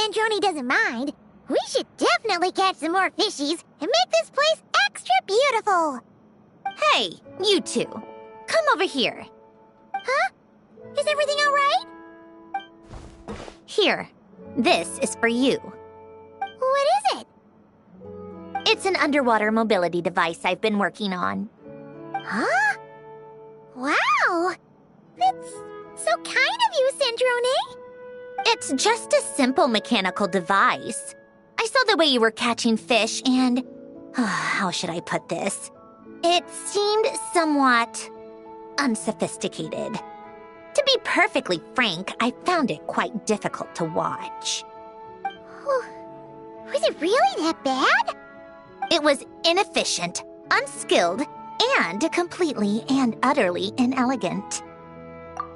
Sandrone doesn't mind, we should definitely catch some more fishies and make this place extra beautiful. Hey, you two. Come over here. Huh? Is everything all right? Here. This is for you. What is it? It's an underwater mobility device I've been working on. Huh? Wow! That's so kind of you, Sandrone. It's just a simple mechanical device. I saw the way you were catching fish and... how should I put this? It seemed somewhat unsophisticated. To be perfectly frank, I found it quite difficult to watch. Was it really that bad? It was inefficient, unskilled, and completely and utterly inelegant.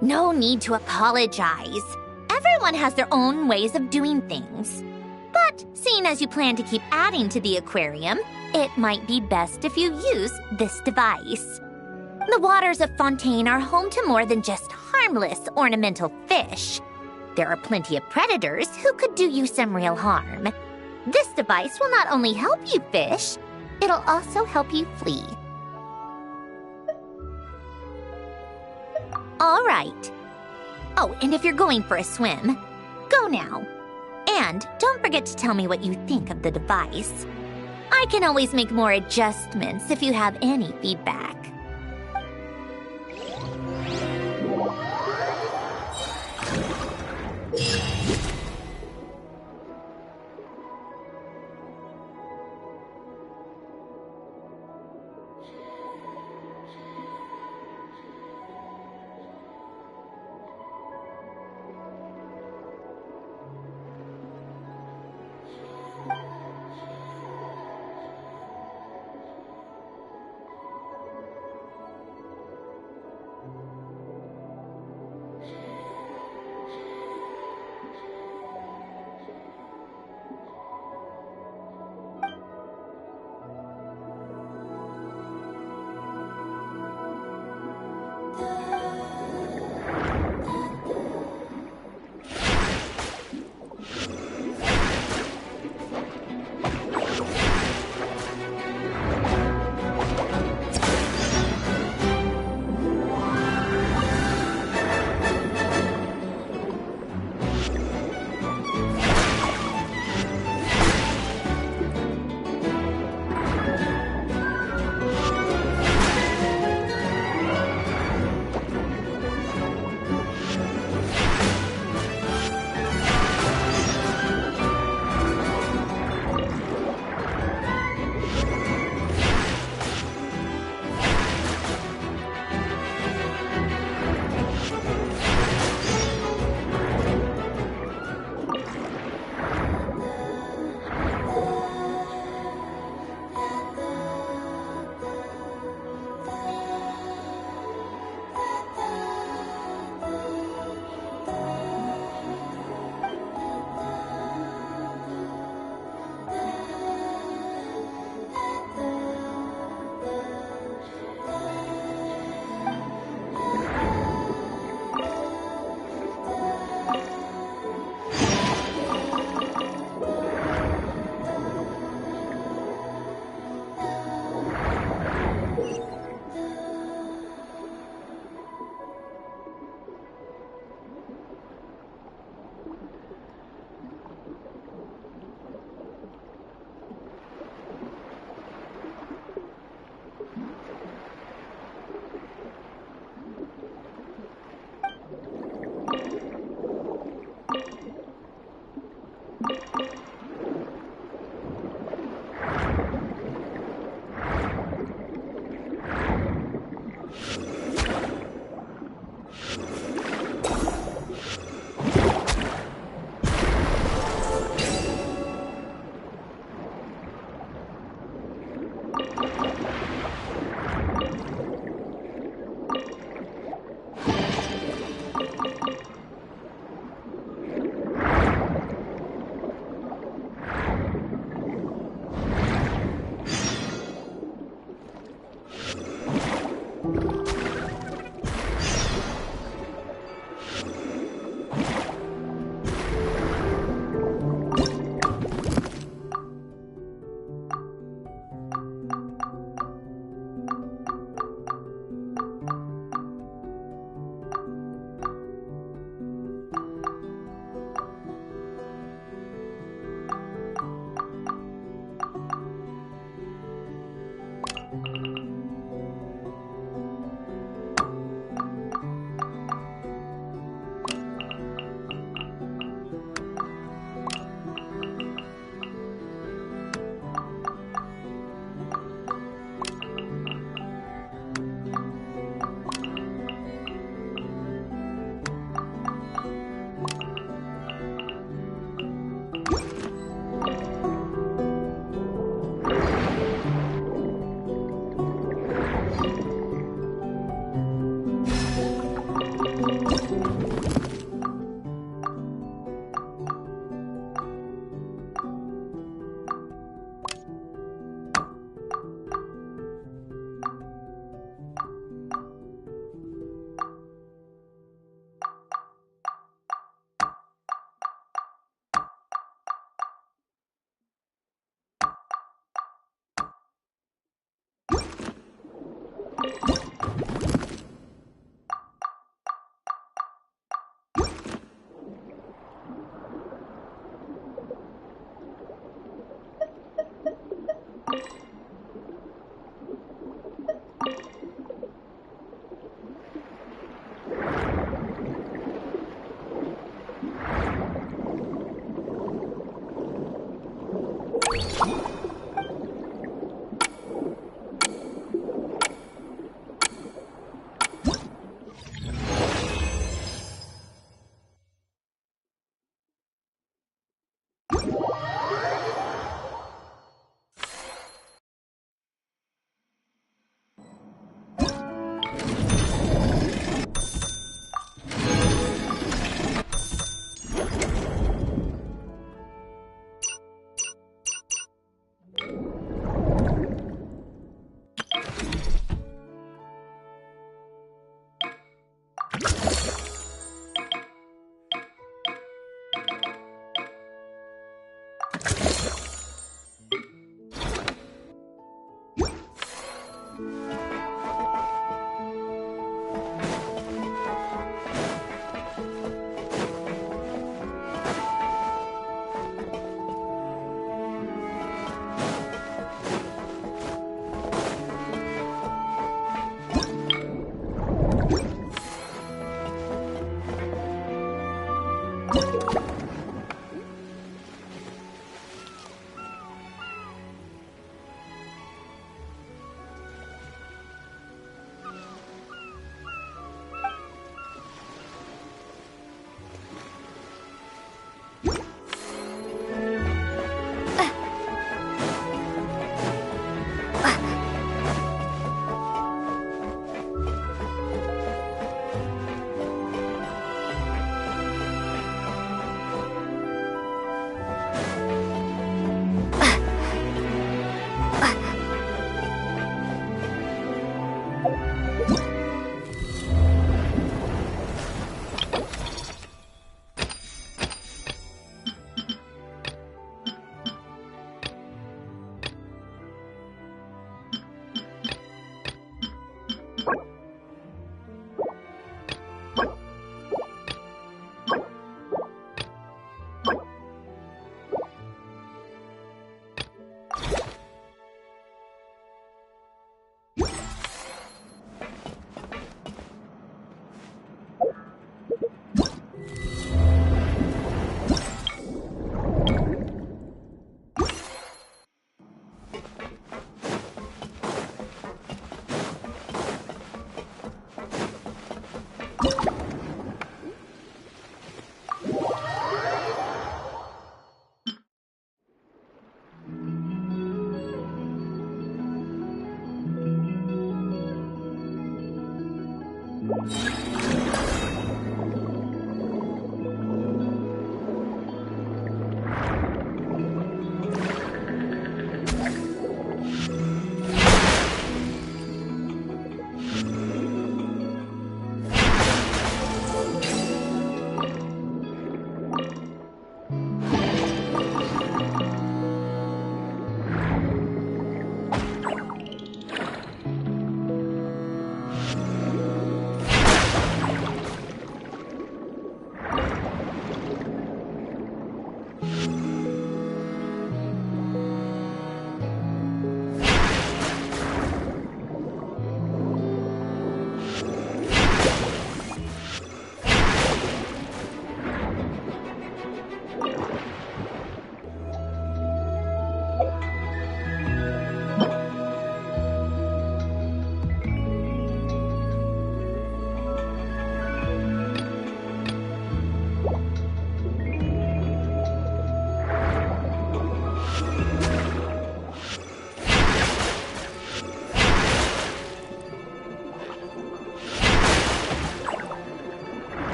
No need to apologize. Everyone has their own ways of doing things. But seeing as you plan to keep adding to the aquarium, it might be best if you use this device. The waters of Fontaine are home to more than just harmless ornamental fish. There are plenty of predators who could do you some real harm. This device will not only help you fish, it'll also help you flee. All right. Oh, and if you're going for a swim, go now. And don't forget to tell me what you think of the device. I can always make more adjustments if you have any feedback.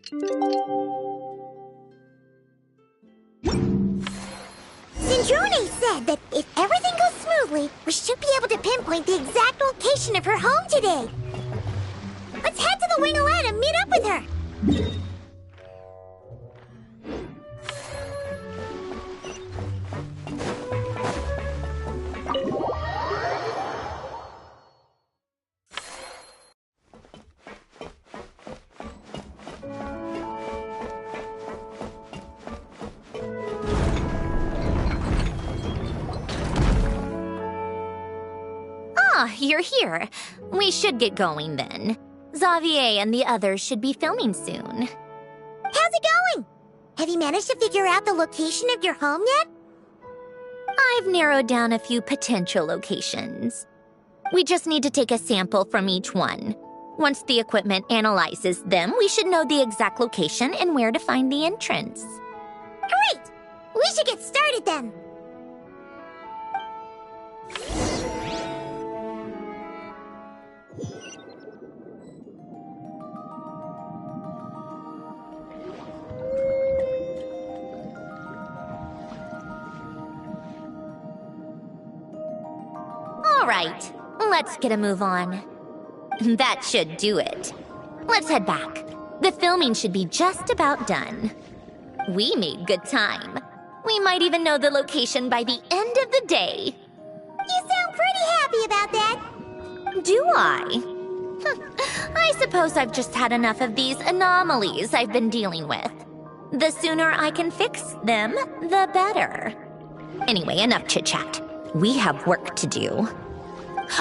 Sindrone said that if everything goes smoothly, we should be able to pinpoint the exact location of her home today. Let's head to the wing-o-lette and meet up with her. Ah, you're here. We should get going then. Xavier and the others should be filming soon. How's it going? Have you managed to figure out the location of your home yet? I've narrowed down a few potential locations. We just need to take a sample from each one. Once the equipment analyzes them, we should know the exact location and where to find the entrance. Great! We should get started then. All right, let's get a move on. That should do it. Let's head back. The filming should be just about done. We made good time. We might even know the location by the end of the day. You sound pretty happy about that. Do I? I suppose I've just had enough of these anomalies I've been dealing with. The sooner I can fix them, the better. Anyway, enough chit-chat. We have work to do.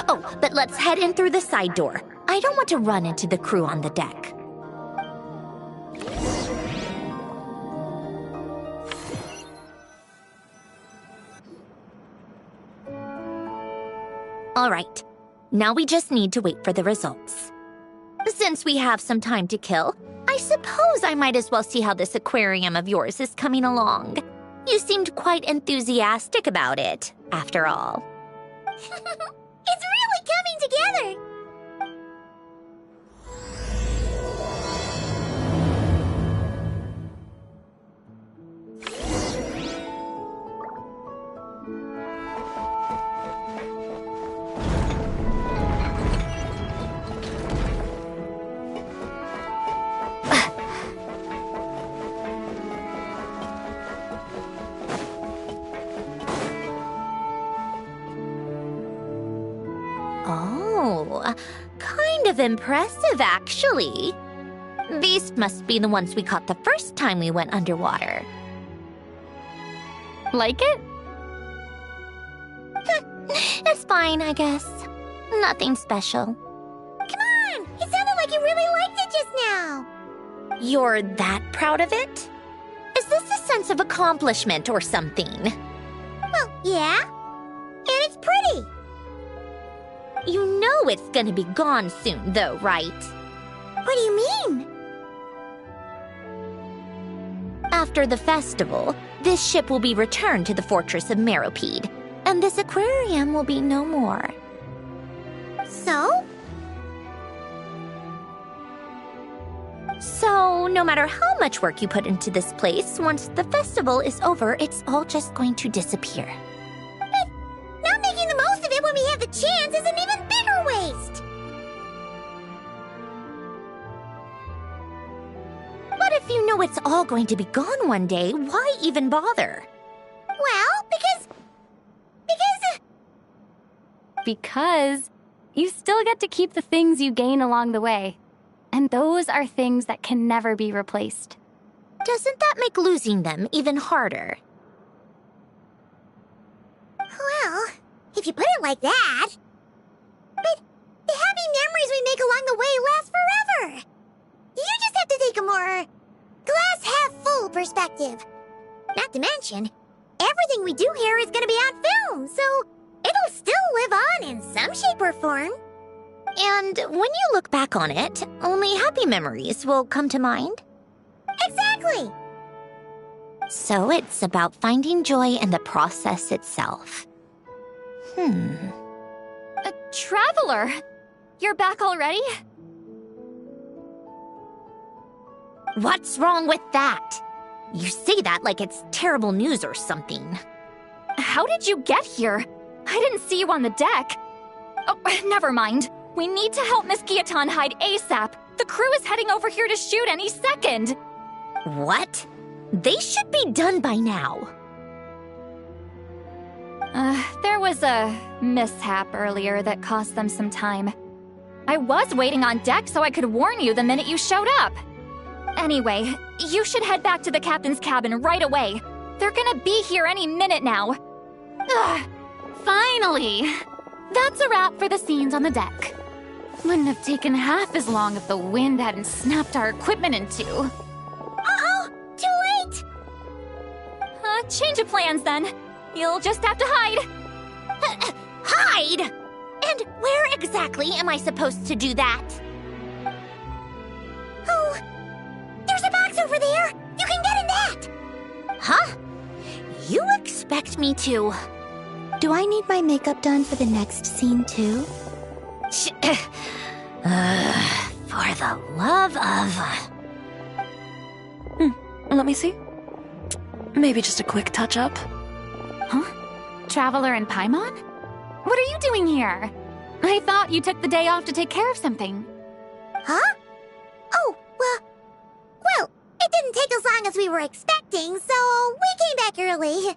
Oh, but let's head in through the side door. I don't want to run into the crew on the deck. All right, now we just need to wait for the results. Since we have some time to kill, I suppose I might as well see how this aquarium of yours is coming along. You seemed quite enthusiastic about it, after all. It's really coming together. Oh, kind of impressive, actually. These must be the ones we caught the first time we went underwater. Like it? It's fine, I guess. Nothing special. Come on! It sounded like you really liked it just now. You're that proud of it? Is this a sense of accomplishment or something? Well, yeah. And it's pretty. You know it's gonna be gone soon, though, right? What do you mean? After the festival, this ship will be returned to the fortress of Meropide, and this aquarium will be no more. So? So, no matter how much work you put into this place, once the festival is over, it's all just going to disappear. But not making the most of it when we have the chance is an even bigger waste. But if you know it's all going to be gone one day, why even bother? Well, Because you still get to keep the things you gain along the way. And those are things that can never be replaced. Doesn't that make losing them even harder? well, if you put it like that. But the happy memories we make along the way last forever. You just have to take a more glass-half-full perspective. Not to mention, everything we do here is going to be on film, so it'll still live on in some shape or form. And when you look back on it, only happy memories will come to mind? Exactly! So it's about finding joy in the process itself. Traveler! You're back already? What's wrong with that? You say that like it's terrible news or something. How did you get here? I didn't see you on the deck. Oh, never mind. We need to help Miss Guillotin hide ASAP. The crew is heading over here to shoot any second. What? They should be done by now. There was a mishap earlier that cost them some time. I was waiting on deck so I could warn you the minute you showed up. Anyway, you should head back to the captain's cabin right away. They're gonna be here any minute now. Ugh, finally! That's a wrap for the scenes on the deck. Wouldn't have taken half as long if the wind hadn't snapped our equipment in two. Uh-oh! Too late! Change of plans then. You'll just have to hide. Hide? And where exactly am I supposed to do that? Oh, there's a box over there! You can get in that! Huh? You expect me to... Do I need my makeup done for the next scene too? For the love of... Let me see. Maybe just a quick touch-up. Huh? Traveler and Paimon? What are you doing here? I thought you took the day off to take care of something. Huh? Oh, well, it didn't take as long as we were expecting, so we came back early.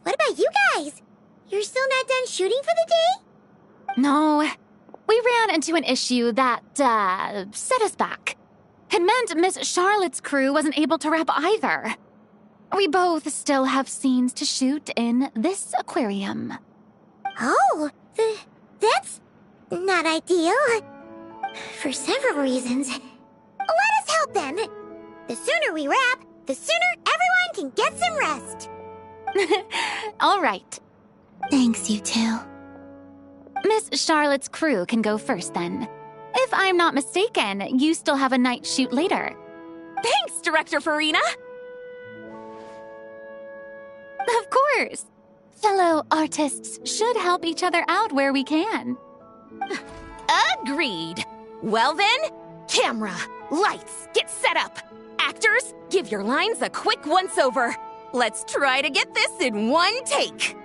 What about you guys? You're still not done shooting for the day? No. We ran into an issue that, set us back. It meant Miss Charlotte's crew wasn't able to wrap either. We both still have scenes to shoot in this aquarium. Oh, that's not ideal. For several reasons. Let us help then. The sooner we wrap, the sooner everyone can get some rest. All right. Thanks, you two. Miss Charlotte's crew can go first then. If I'm not mistaken, you still have a night shoot later. Thanks, Director Farina! Of course. Fellow artists should help each other out where we can. Agreed. Well then, camera, lights, get set up. Actors, give your lines a quick once-over. Let's try to get this in one take.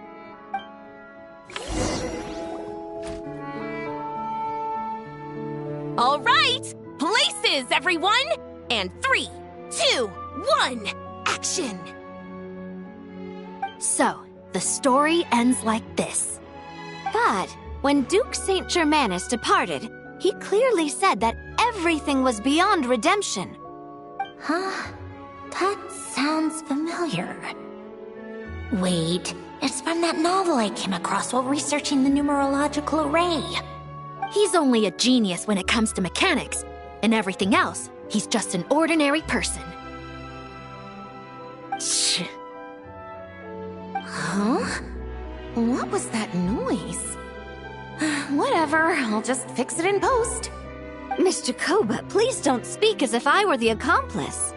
All right, places, everyone! And 3, 2, 1, action! So, the story ends like this. But when Duke Saint Germanus departed, he clearly said that everything was beyond redemption. Huh? That sounds familiar. Wait, it's from that novel I came across while researching the numerological array. He's only a genius when it comes to mechanics, and everything else, he's just an ordinary person. Shh. Huh? What was that noise? Whatever, I'll just fix it in post. Mr. Koba, please don't speak as if I were the accomplice.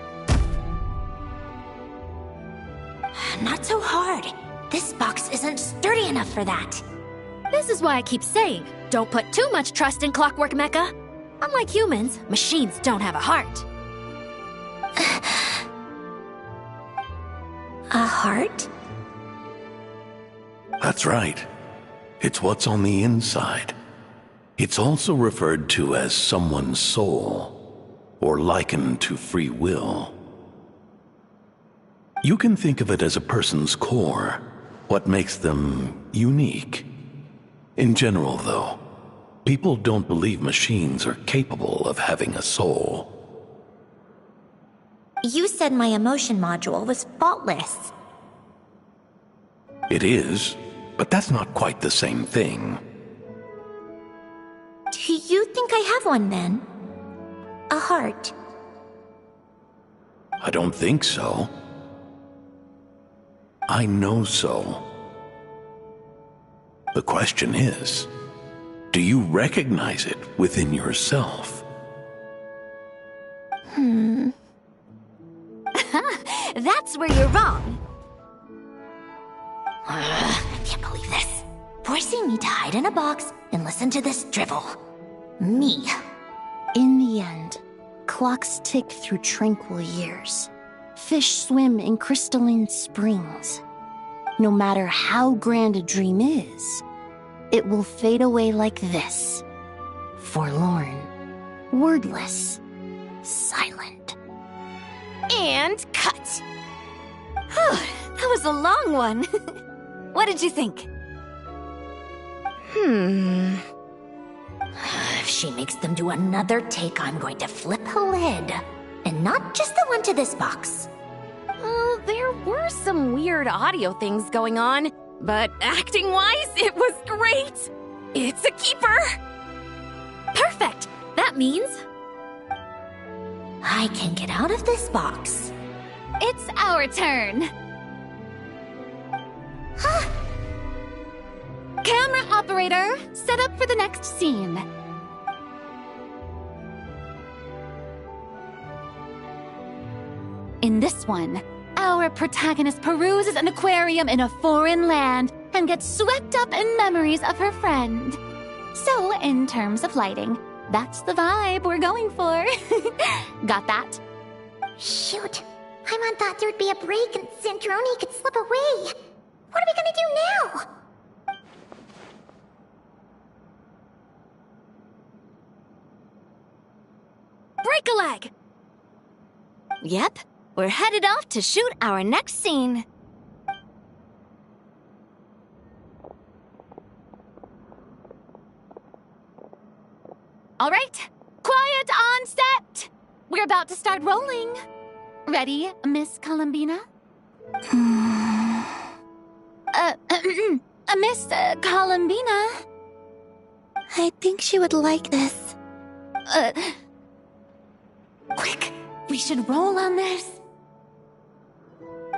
Not so hard. This box isn't sturdy enough for that. This is why I keep saying, don't put too much trust in Clockwork Mecha. Unlike humans, machines don't have a heart. A heart? That's right. It's what's on the inside. It's also referred to as someone's soul, or likened to free will. You can think of it as a person's core, what makes them unique. In general, though, people don't believe machines are capable of having a soul. You said my emotion module was faultless. It is, but that's not quite the same thing. Do you think I have one then? A heart? I don't think so. I know so. The question is, do you recognize it within yourself? That's where you're wrong. I can't believe this. Forcing me to hide in a box and listen to this drivel. Me. In the end, Clocks tick through tranquil years. Fish swim in crystalline springs. No matter how grand a dream is, it will fade away like this. Forlorn, wordless, silent. And cut! That was a long one. What did you think? If she makes them do another take, I'm going to flip a lid. And not just the one to this box. Well, there were some weird audio things going on, but acting-wise, it was great! It's a keeper! Perfect! That means I can get out of this box. it's our turn. Camera operator, set up for the next scene. In this one, our protagonist peruses an aquarium in a foreign land and gets swept up in memories of her friend. So, in terms of lighting, that's the vibe we're going for. Got that? Shoot. Paimon thought there'd be a break and Sandrone could slip away. What are we gonna do now? Break a leg! Yep, we're headed off to shoot our next scene. All right, quiet on set! We're about to start rolling. Ready, Miss Columbina? Miss Columbina? I think she would like this. Quick, we should roll on this.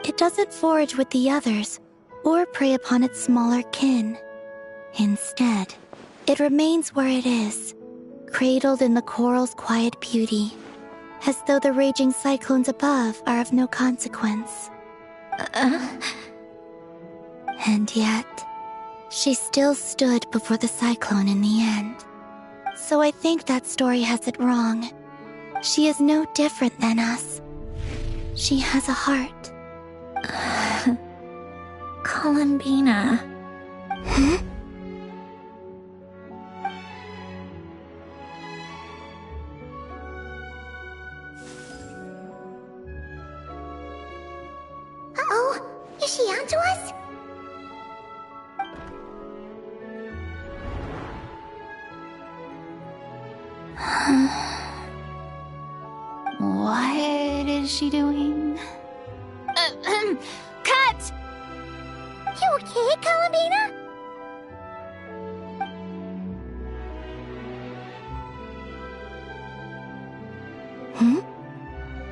It doesn't forage with the others, or prey upon its smaller kin. Instead, it remains where it is, cradled in the coral's quiet beauty, as though the raging cyclones above are of no consequence. And yet, she still stood before the cyclone in the end. So I think that story has it wrong. She is no different than us. She has a heart. Columbina. Uh-oh. Is she onto us? What is she doing? Cut! You okay, Columbina?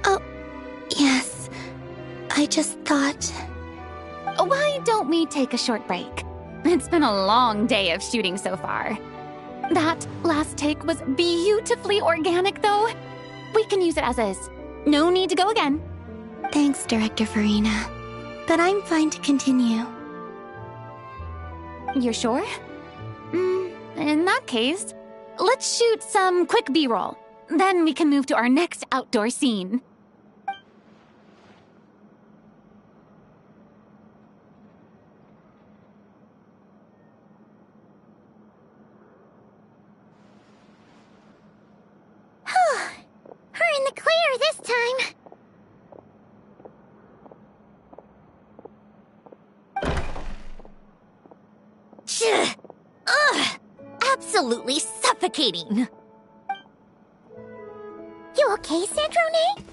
Oh, yes. I just thought... Why don't we take a short break? It's been a long day of shooting so far. That last take was beautifully organic, though. We can use it as is. No need to go again. Thanks, Director Farina. But I'm fine to continue. You're sure? In that case, let's shoot some quick B-roll. Then we can move to our next outdoor scene. We're in the clear this time. Ugh! Absolutely suffocating. You okay, Sandrone?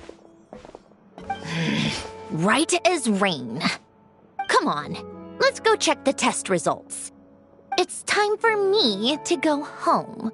Right as rain. Come on, let's go check the test results. It's time for me to go home.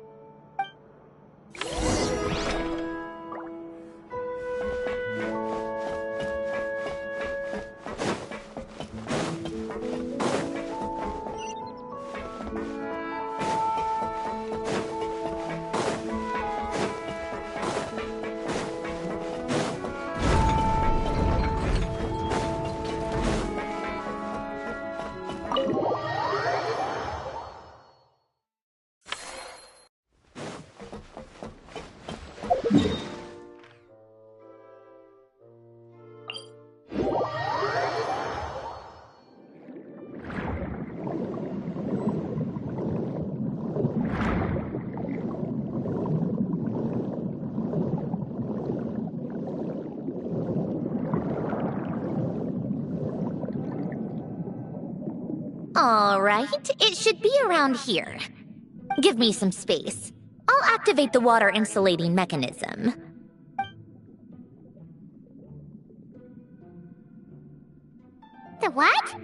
All right, it should be around here. Give me some space. I'll activate the water insulating mechanism. The what?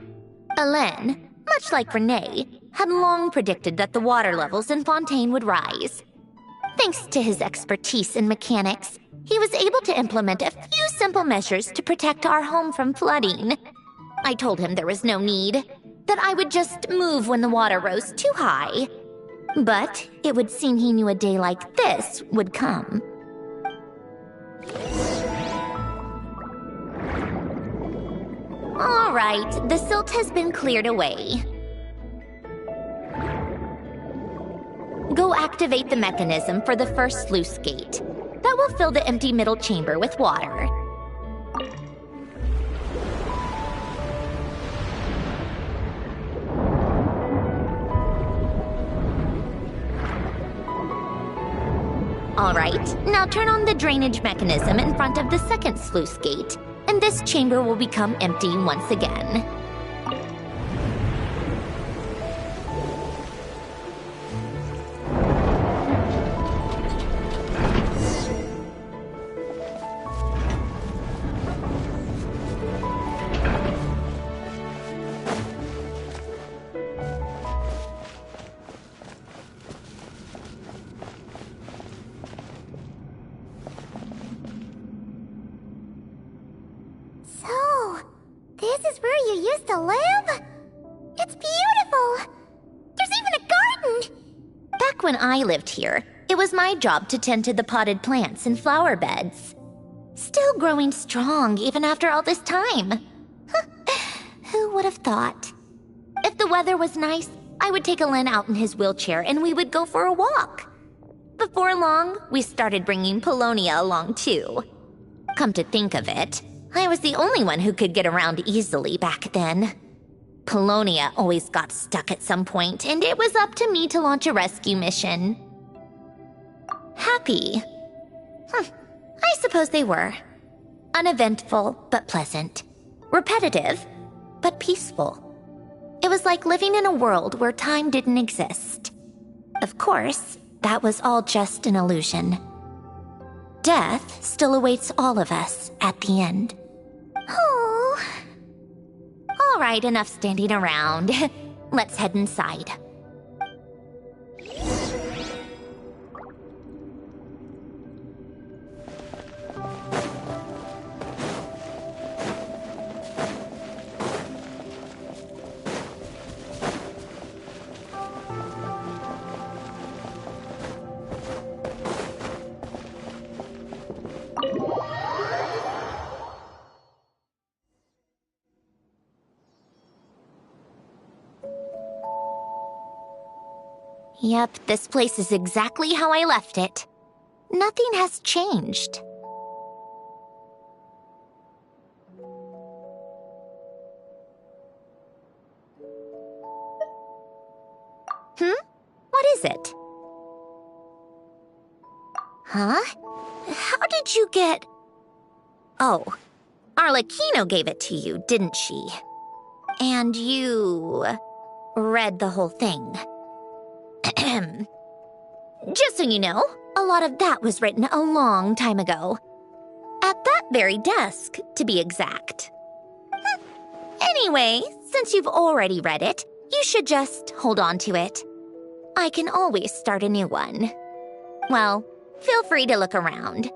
Hélène, much like Renee, had long predicted that the water levels in Fontaine would rise. Thanks to his expertise in mechanics, he was able to implement a few simple measures to protect our home from flooding. I told him there was no need, that I would just move when the water rose too high. But it would seem he knew a day like this would come. All right, the silt has been cleared away. Go activate the mechanism for the first sluice gate. That will fill the empty middle chamber with water. All right, now turn on the drainage mechanism in front of the second sluice gate, and this chamber will become empty once again. So, this is where you used to live? It's beautiful! There's even a garden! Back when I lived here, it was my job to tend to the potted plants and flower beds. Still growing strong even after all this time. Who would have thought? If the weather was nice, I would take Hélène out in his wheelchair and we would go for a walk. Before long, we started bringing Polonia along too. Come to think of it, I was the only one who could get around easily back then. Polonia always got stuck at some point, and it was up to me to launch a rescue mission. Happy? I suppose they were. Uneventful, but pleasant. Repetitive, but peaceful. It was like living in a world where time didn't exist. Of course, that was all just an illusion. Death still awaits all of us at the end. Oh. All right, enough standing around. Let's head inside. Yep, this place is exactly how I left it. Nothing has changed. What is it? Huh? How did you get... Oh, Arlecchino gave it to you, didn't she? And you... read the whole thing. Just so you know, a lot of that was written a long time ago. At that very desk, to be exact. Anyway, since you've already read it, you should just hold on to it. I can always start a new one. Well, feel free to look around.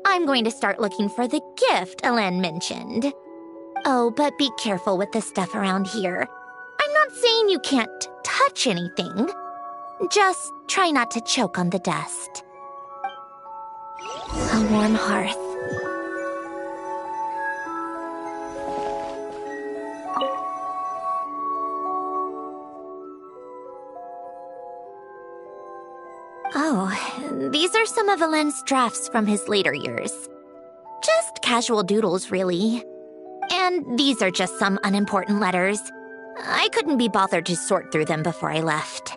I'm going to start looking for the gift Hélène mentioned. Oh, but be careful with the stuff around here. I'm not saying you can't touch anything. Just try not to choke on the dust. A warm hearth. Oh, these are some of Hélène's drafts from his later years. Just casual doodles, really. And these are just some unimportant letters. I couldn't be bothered to sort through them before I left.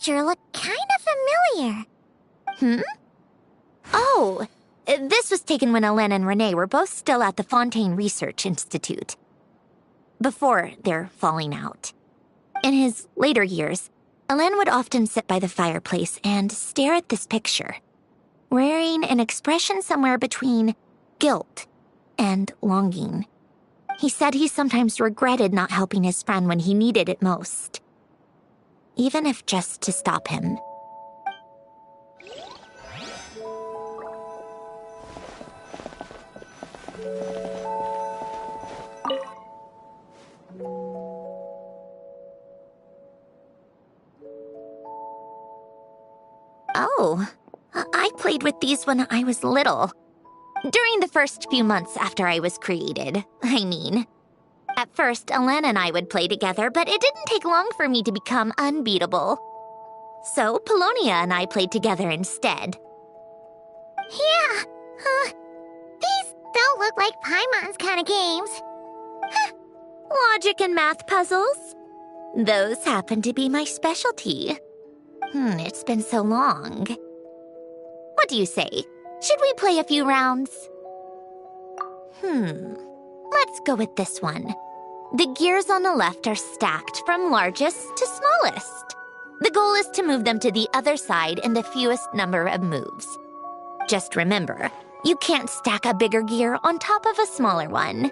picture looked kind of familiar. Hmm? Oh, this was taken when Hélène and Renee were both still at the Fontaine Research Institute. Before their falling out. In his later years, Hélène would often sit by the fireplace and stare at this picture, wearing an expression somewhere between guilt and longing. He said he sometimes regretted not helping his friend when he needed it most, even if just to stop him. Oh, I played with these when I was little. During the first few months after I was created, I mean. At first, Hélène and I would play together, but it didn't take long for me to become unbeatable. So, Polonia and I played together instead. Yeah, these don't look like Paimon's kind of games. Logic and math puzzles? Those happen to be my specialty. It's been so long. What do you say? Should we play a few rounds? Let's go with this one. The gears on the left are stacked from largest to smallest. The goal is to move them to the other side in the fewest number of moves. Just remember, you can't stack a bigger gear on top of a smaller one.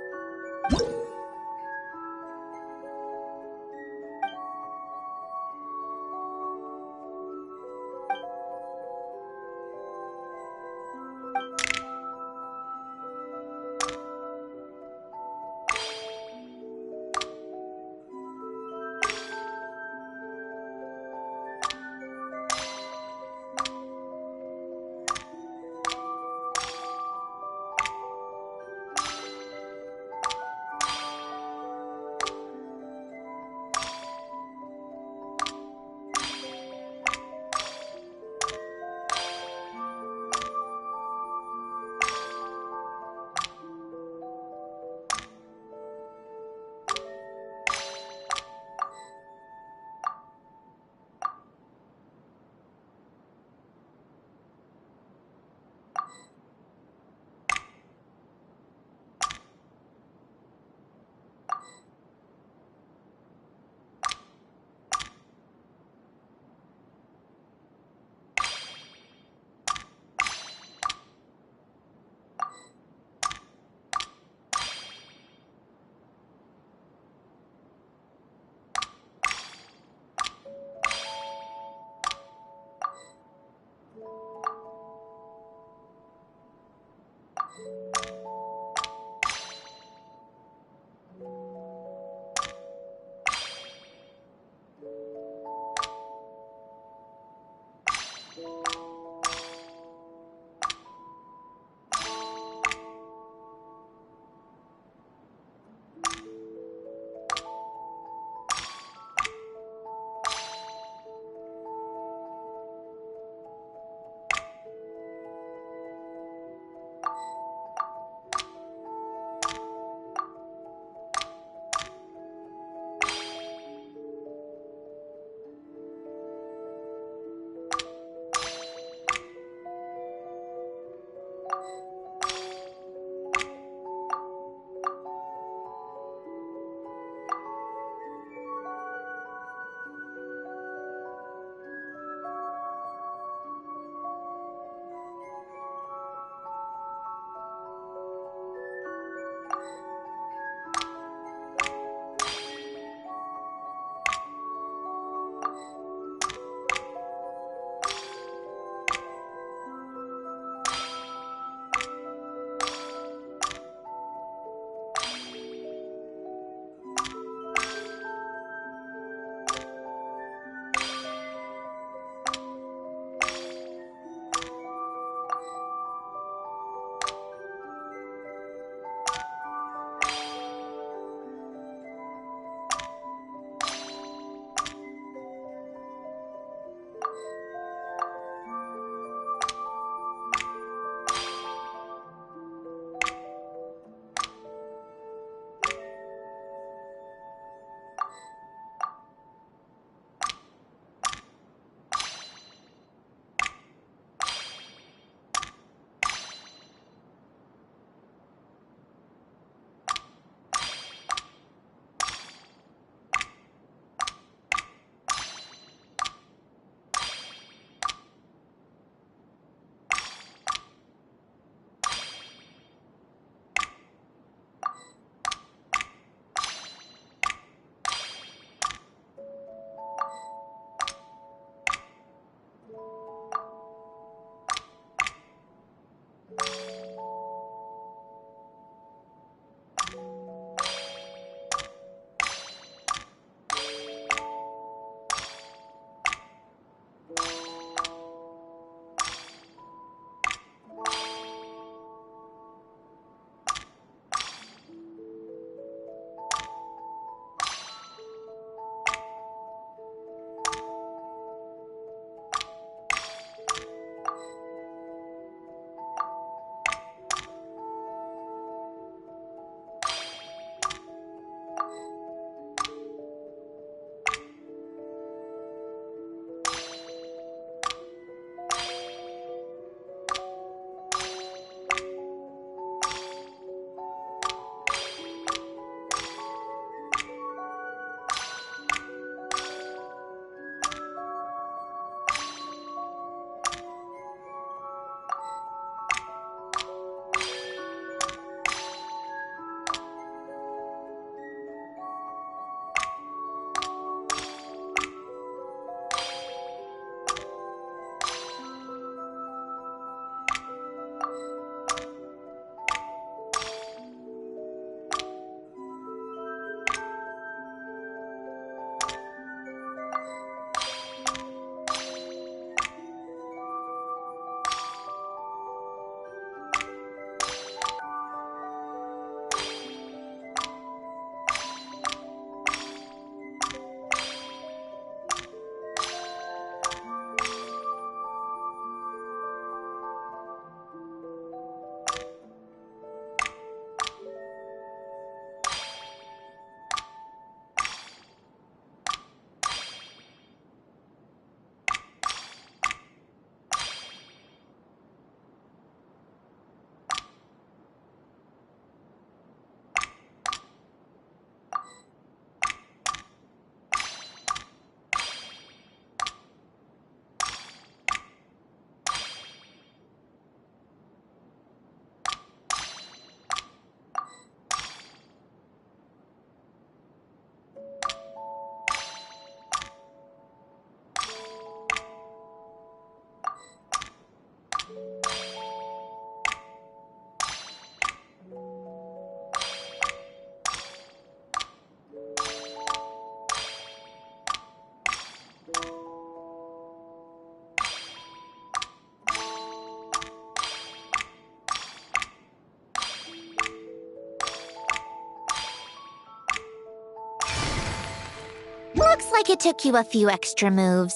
like it took you a few extra moves.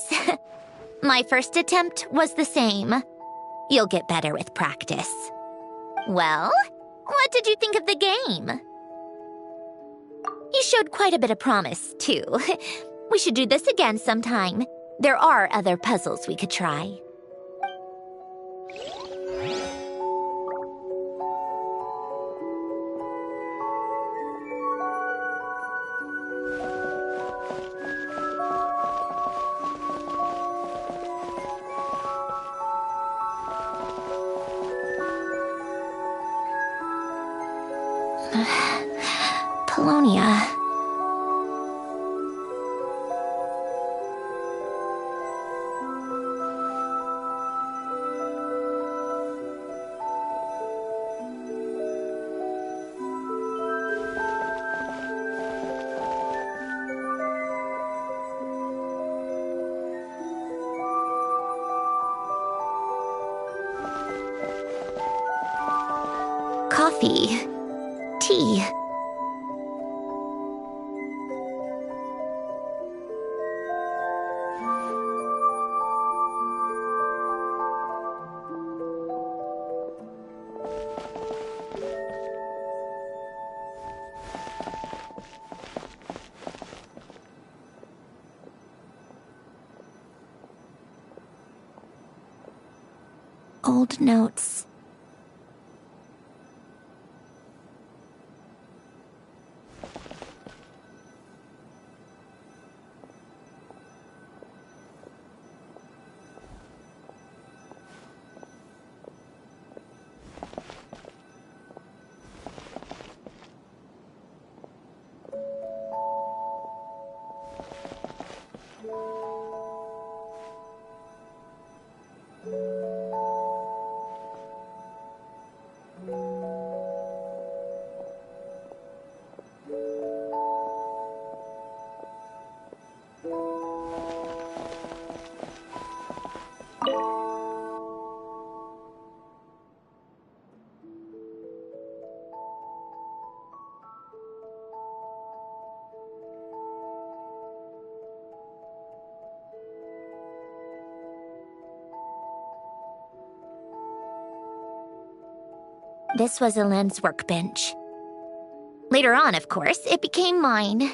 My first attempt was the same. You'll get better with practice. Well, what did you think of the game? You showed quite a bit of promise, too. We should do this again sometime. There are other puzzles we could try. Polonia. Coffee. Tea. Old notes. This was Elaine's workbench. Later on, of course, it became mine.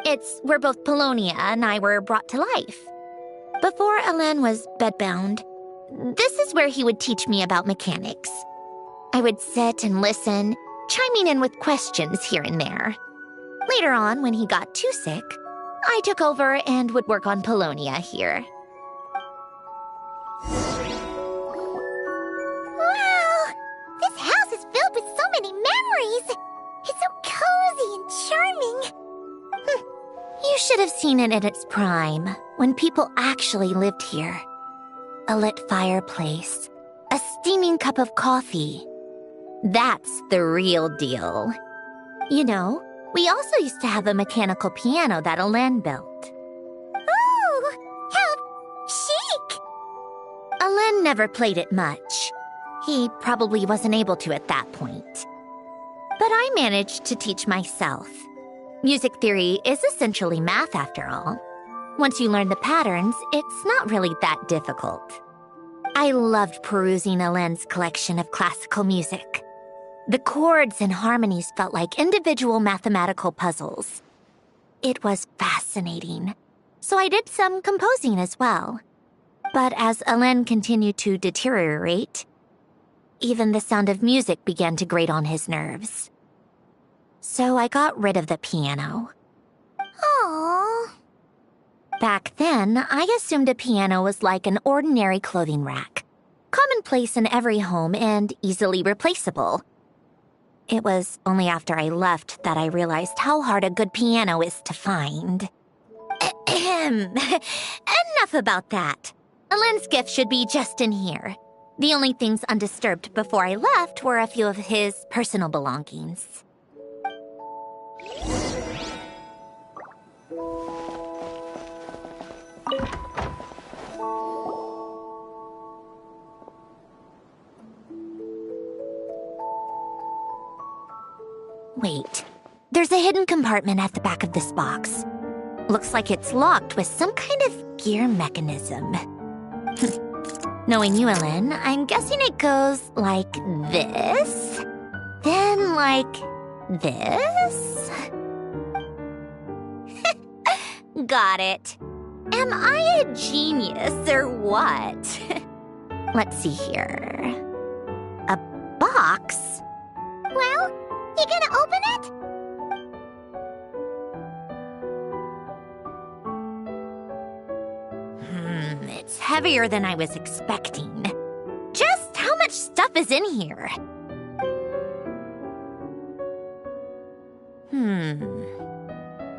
It's where both Polonia and I were brought to life. Before Elaine was bedbound, this is where he would teach me about mechanics. I would sit and listen, chiming in with questions here and there. Later on, when he got too sick, I took over and would work on Polonia here. Wow! This house is filled with so many memories! It's so cozy and charming. You should have seen it in its prime, when people actually lived here. A lit fireplace, a steaming cup of coffee. That's the real deal. You know, we also used to have a mechanical piano that Elaine built. Ooh! How chic! Elaine never played it much. He probably wasn't able to at that point. But I managed to teach myself. Music theory is essentially math after all. Once you learn the patterns, it's not really that difficult. I loved perusing Elaine's collection of classical music. The chords and harmonies felt like individual mathematical puzzles. It was fascinating, so I did some composing as well. But as Elaine continued to deteriorate, even the sound of music began to grate on his nerves. So I got rid of the piano. Aww. Back then, I assumed a piano was like an ordinary clothing rack, commonplace in every home and easily replaceable. It was only after I left that I realized how hard a good piano is to find. Enough about that. Elaine's gift should be just in here. The only things undisturbed before I left were a few of his personal belongings. Wait, there's a hidden compartment at the back of this box. Looks like it's locked with some kind of gear mechanism. Knowing you, Ellen, I'm guessing it goes like this, then like this. Got it. Am I a genius or what? Let's see here. A box? Well, you gonna open it? It's heavier than I was expecting. Just how much stuff is in here?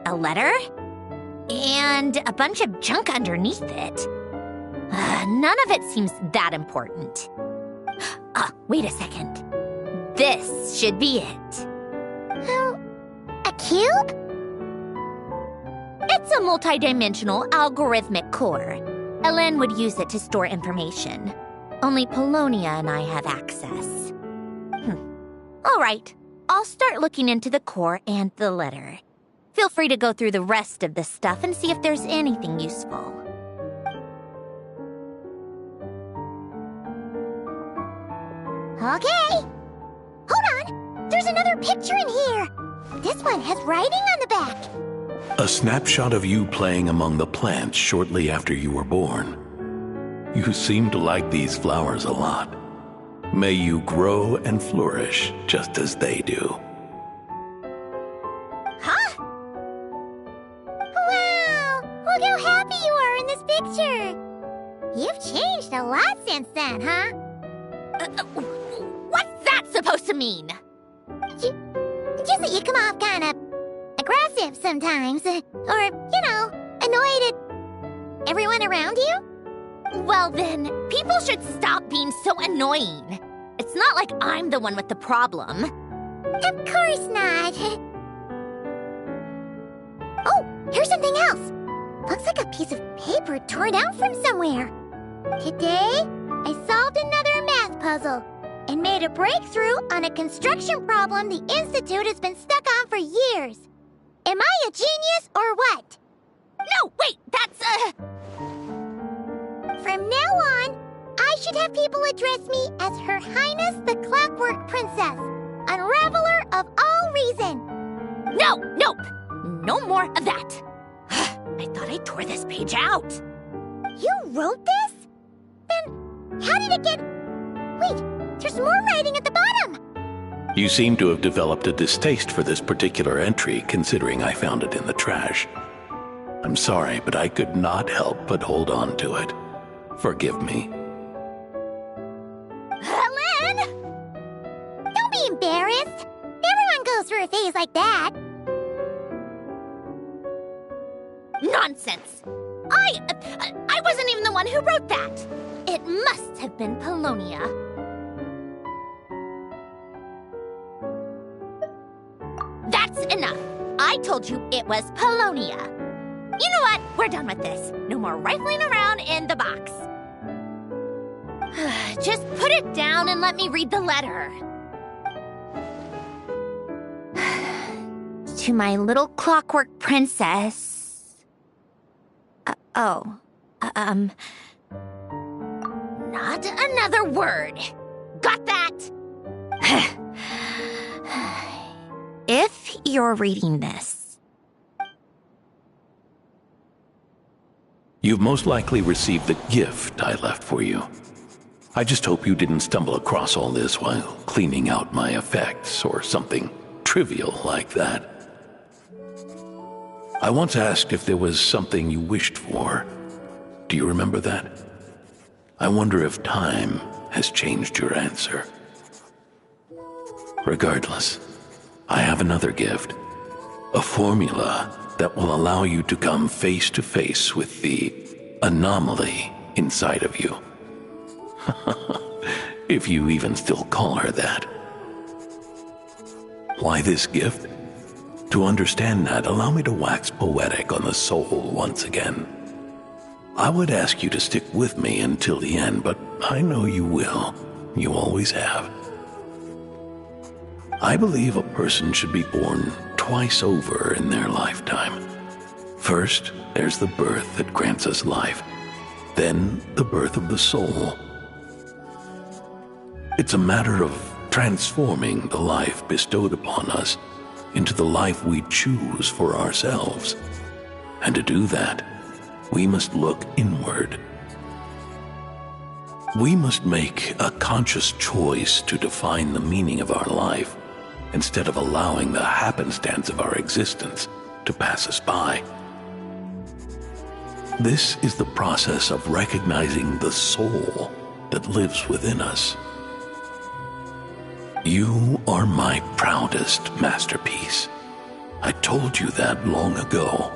A letter? And a bunch of junk underneath it. None of it seems that important. Wait a second. This should be it. A cube? It's a multidimensional algorithmic core. Ellen would use it to store information. Only Polonia and I have access. All right, I'll start looking into the core and the letter. Feel free to go through the rest of the stuff and see if there's anything useful. Okay. Hold on. There's another picture in here. This one has writing on the back. A snapshot of you playing among the plants shortly after you were born. You seem to like these flowers a lot. May you grow and flourish just as they do. Huh? Wow! Look how happy you are in this picture. You've changed a lot since then, huh? What's that supposed to mean? Just that you come off kind of aggressive sometimes. Or, annoyed at everyone around you. Well then, people should stop being so annoying. It's not like I'm the one with the problem. Of course not. Oh, here's something else. Looks like a piece of paper torn out from somewhere. Today, I solved another math puzzle and made a breakthrough on a construction problem the Institute has been stuck on for years. Am I a genius or what? No, wait, that's From now on, I should have people address me as Her Highness the Clockwork Princess, unraveler of all reason. Nope. No more of that. I thought I tore this page out. You wrote this? Then how did it get... Wait, there's more writing at the bottom. You seem to have developed a distaste for this particular entry, considering I found it in the trash. I'm sorry, but I could not help but hold on to it. Forgive me. Helen! Don't be embarrassed. Everyone goes through a phase like that. Nonsense. I wasn't even the one who wrote that. It must have been Polonia. That's enough. I told you it was Polonia. You know what? We're done with this. No more rifling around in the box. Just put it down and let me read the letter. To my little clockwork princess. Not another word. Got that? If you're reading this, You've most likely received the gift I left for you. I just hope you didn't stumble across all this while cleaning out my effects or something trivial like that. I once asked if there was something you wished for. Do you remember that? I wonder if time has changed your answer. Regardless, I have another gift. A formula that will allow you to come face to face with the anomaly inside of you. If you even still call her that. Why this gift? To understand that, allow me to wax poetic on the soul once again. I would ask you to stick with me until the end, but I know you will. You always have. I believe a person should be born twice over in their lifetime. First, there's the birth that grants us life, then the birth of the soul. It's a matter of transforming the life bestowed upon us into the life we choose for ourselves. And to do that, we must look inward. We must make a conscious choice to define the meaning of our life instead of allowing the happenstance of our existence to pass us by. This is the process of recognizing the soul that lives within us. You are my proudest masterpiece. I told you that long ago.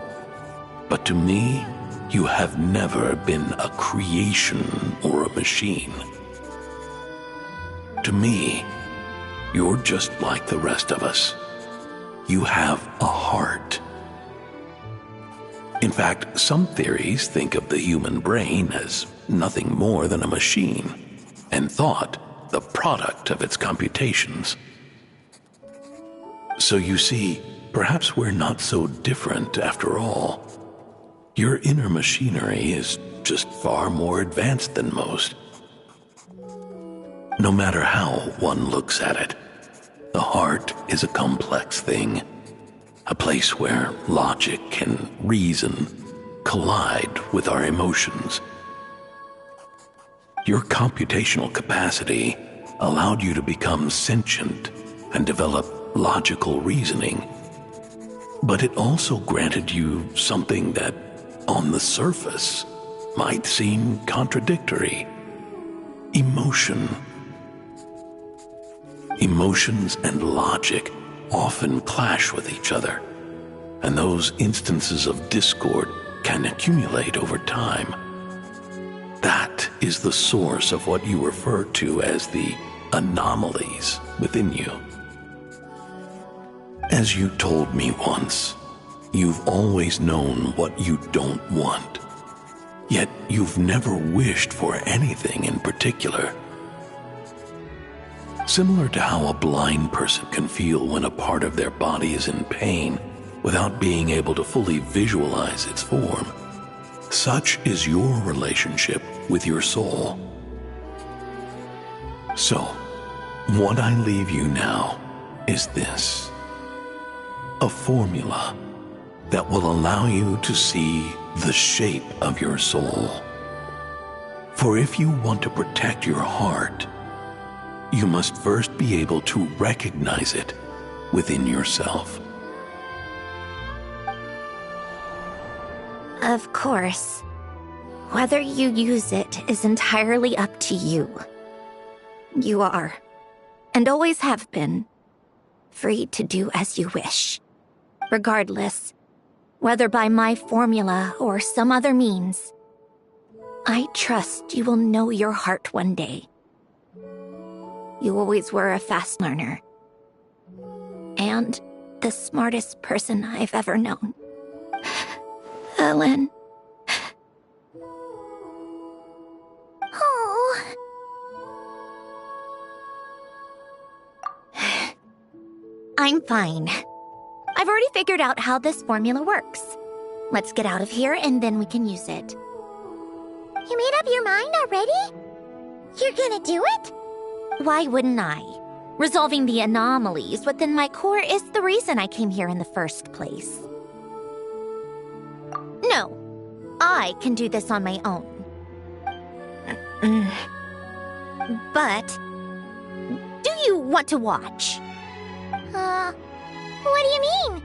But to me, you have never been a creation or a machine. To me, you're just like the rest of us. You have a heart. In fact, some theories think of the human brain as nothing more than a machine, and thought the product of its computations. So you see, perhaps we're not so different after all. Your inner machinery is just far more advanced than most. No matter how one looks at it, the heart is a complex thing, a place where logic and reason collide with our emotions. Your computational capacity allowed you to become sentient and develop logical reasoning. But it also granted you something that, on the surface, might seem contradictory: emotion. Emotions and logic often clash with each other, and those instances of discord can accumulate over time. That is the source of what you refer to as the anomalies within you. As you told me once, you've always known what you don't want, yet you've never wished for anything in particular. Similar to how a blind person can feel when a part of their body is in pain without being able to fully visualize its form, such is your relationship with your soul. So, what I leave you now is this: a formula that will allow you to see the shape of your soul. For if you want to protect your heart, you must first be able to recognize it within yourself. Of course. Whether you use it is entirely up to you. You are, and always have been, free to do as you wish. Regardless, whether by my formula or some other means, I trust you will know your heart one day. You always were a fast learner, and the smartest person I've ever known. Ellen. Oh. I'm fine. I've already figured out how this formula works. Let's get out of here and then we can use it. You made up your mind already? You're gonna do it? Why wouldn't I? Resolving the anomalies within my core is the reason I came here in the first place. No, I can do this on my own. But, do you want to watch? What do you mean?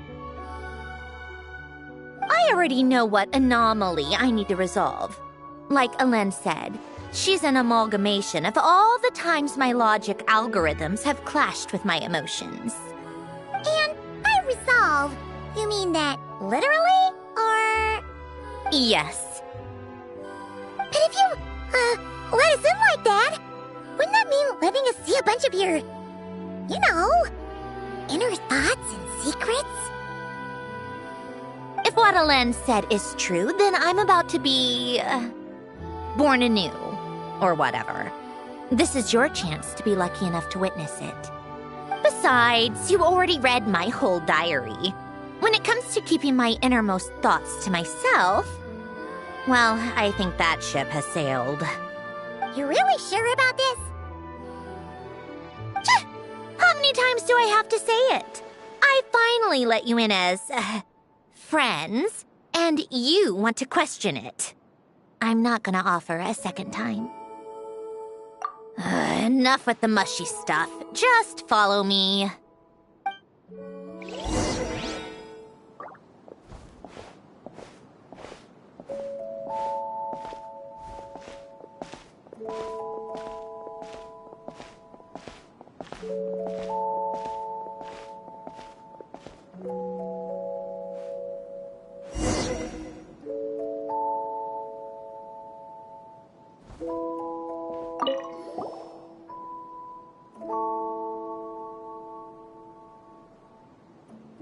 I already know what anomaly I need to resolve. Like Ellen said, she's an amalgamation of all the times my logic algorithms have clashed with my emotions. And by resolve, you mean that literally, or...? Yes. But if you, let us in like that, wouldn't that mean letting us see a bunch of your, you know, inner thoughts and secrets? If what Ellen said is true, then I'm about to be... born anew, or whatever. This is your chance to be lucky enough to witness it. Besides, you already read my whole diary. When it it comes to keeping my innermost thoughts to myself, well, I think that ship has sailed. You really sure about this? How many times do I have to say it? I finally let you in as, friends, and you want to question it. I'm not gonna offer a second time. Enough with the mushy stuff. Just follow me.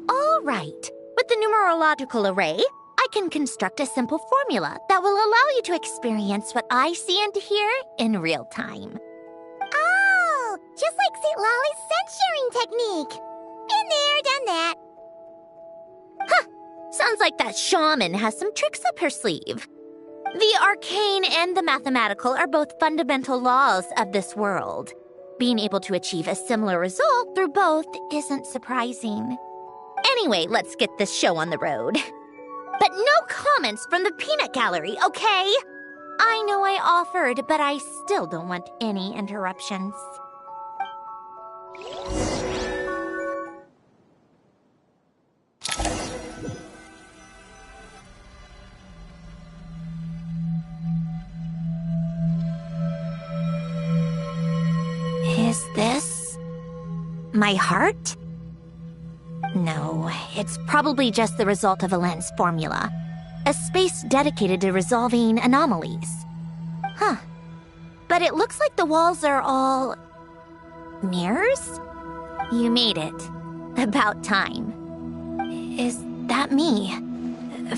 All right. With the numerological array, I can construct a simple formula that will allow you to experience what I see and hear in real time. Oh, just like St. Lolly's scent-sharing technique. Been there, done that. Sounds like that shaman has some tricks up her sleeve. The arcane and the mathematical are both fundamental laws of this world. Being able to achieve a similar result through both isn't surprising. Anyway, let's get this show on the road. But no comments from the peanut gallery, okay? I know I offered, but I still don't want any interruptions. Is this my heart? No, it's probably just the result of a lens formula. A space dedicated to resolving anomalies. But it looks like the walls are all... mirrors? You made it. About time. Is that me?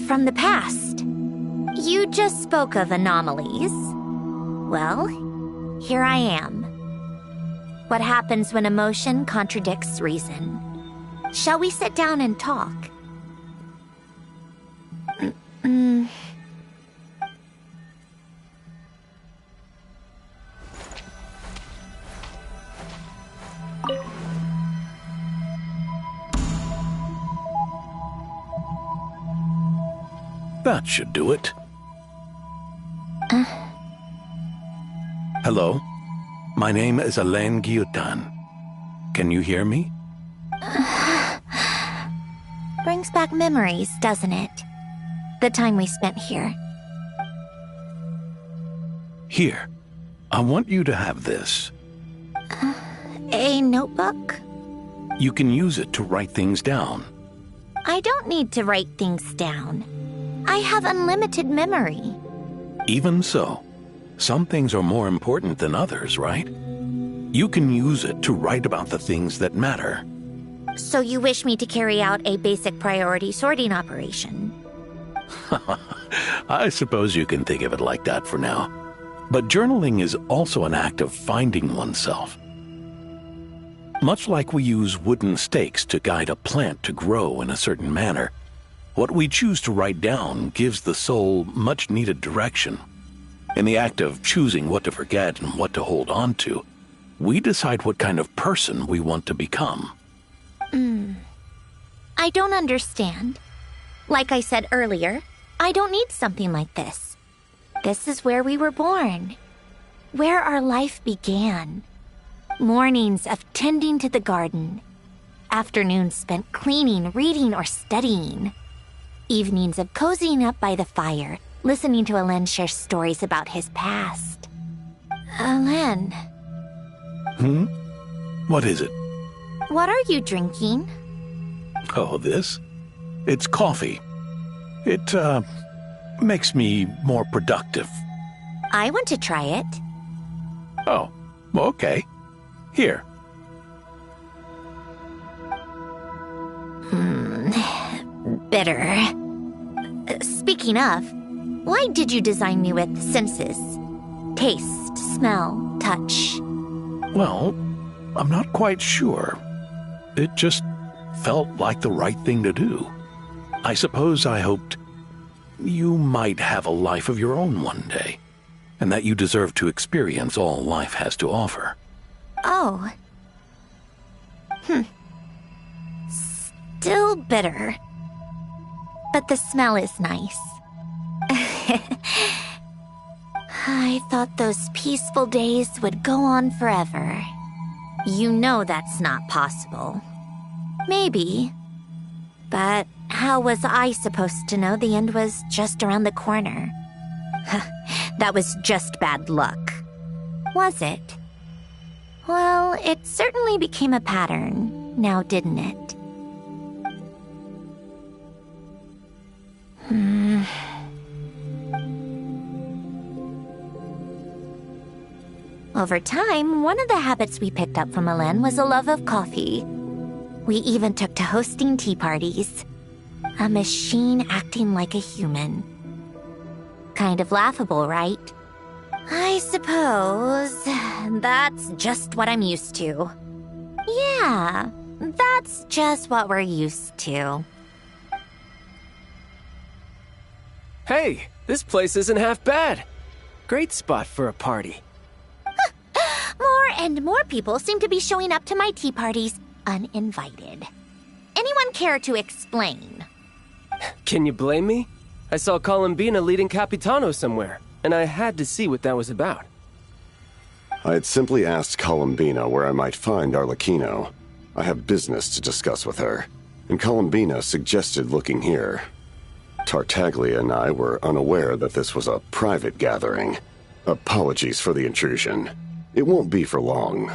From the past? You just spoke of anomalies. Well, here I am. What happens when emotion contradicts reason? Shall we sit down and talk? That should do it. Hello? My name is Alain Guillotin. Can you hear me? Brings back memories, doesn't it? The time we spent here. Here. I want you to have this. A notebook? You can use it to write things down. I don't need to write things down. I have unlimited memory. Even so, some things are more important than others, right? You can use it to write about the things that matter. So you wish me to carry out a basic priority sorting operation? I suppose you can think of it like that for now. But journaling is also an act of finding oneself. Much like we use wooden stakes to guide a plant to grow in a certain manner, what we choose to write down gives the soul much-needed direction. In the act of choosing what to forget and what to hold on to, we decide what kind of person we want to become. I don't understand. Like I said earlier, I don't need something like this. This is where we were born. Where our life began. Mornings of tending to the garden. Afternoons spent cleaning, reading, or studying. Evenings of cozying up by the fire, listening to Alain share stories about his past. Alain. What is it? What are you drinking? Oh, this? It's coffee. It, makes me more productive. I want to try it. Oh, okay. Here. Bitter. Speaking of, why did you design me with senses? Taste, smell, touch. Well, I'm not quite sure. It just felt like the right thing to do. I suppose I hoped you might have a life of your own one day, and that you deserve to experience all life has to offer. Oh. Still bitter. But the smell is nice. I thought those peaceful days would go on forever. You know that's not possible. Maybe. But how was I supposed to know the end was just around the corner? That was just bad luck. Was it? Well, it certainly became a pattern, now didn't it? Over time, one of the habits we picked up from Elen was a love of coffee. We even took to hosting tea parties. A machine acting like a human. Kind of laughable, right? I suppose that's just what I'm used to. Yeah, that's just what we're used to. Hey, this place isn't half bad. Great spot for a party. More and more people seem to be showing up to my tea parties uninvited. Anyone care to explain? Can you blame me? I saw Columbina leading Capitano somewhere, and I had to see what that was about. I had simply asked Columbina where I might find Arlecchino. I have business to discuss with her, and Columbina suggested looking here. Tartaglia and I were unaware that this was a private gathering. Apologies for the intrusion. It won't be for long.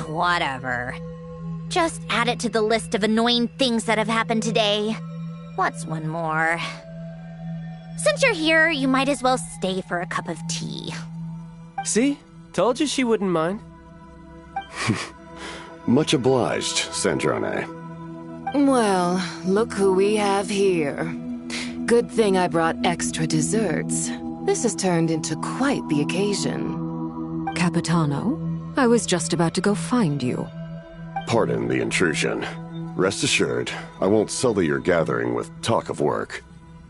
Whatever. Just add it to the list of annoying things that have happened today. What's one more? Since you're here, you might as well stay for a cup of tea. See? Told you she wouldn't mind. Much obliged, Sandrone. Well, look who we have here. Good thing I brought extra desserts. This has turned into quite the occasion. Capitano, I was just about to go find you. Pardon the intrusion. Rest assured, I won't sully your gathering with talk of work.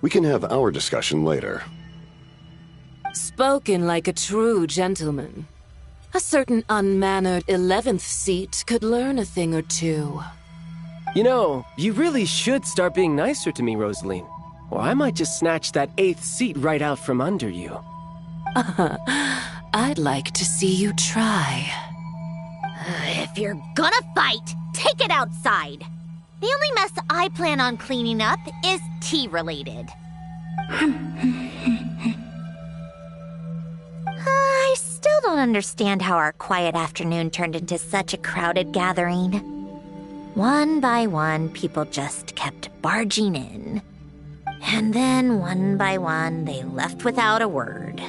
We can have our discussion later. Spoken like a true gentleman. A certain unmannered 11th seat could learn a thing or two. You know, you really should start being nicer to me, Rosaline. Or I might just snatch that 8th seat right out from under you. I'd like to see you try. If you're gonna fight, take it outside. The only mess I plan on cleaning up is tea-related. I still don't understand how our quiet afternoon turned into such a crowded gathering. One by one, people just kept barging in. And then, one by one, they left without a word.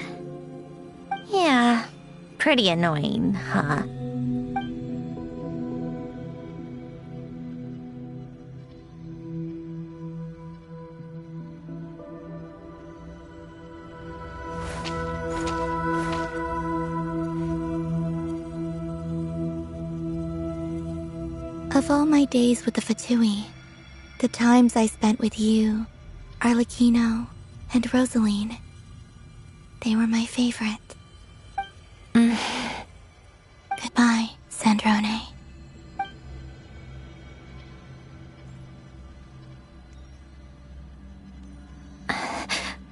Yeah, pretty annoying, huh? Of all my days with the Fatui, the times I spent with you, Arlecchino, and Rosaline, they were my favorite. Goodbye, Sandrone.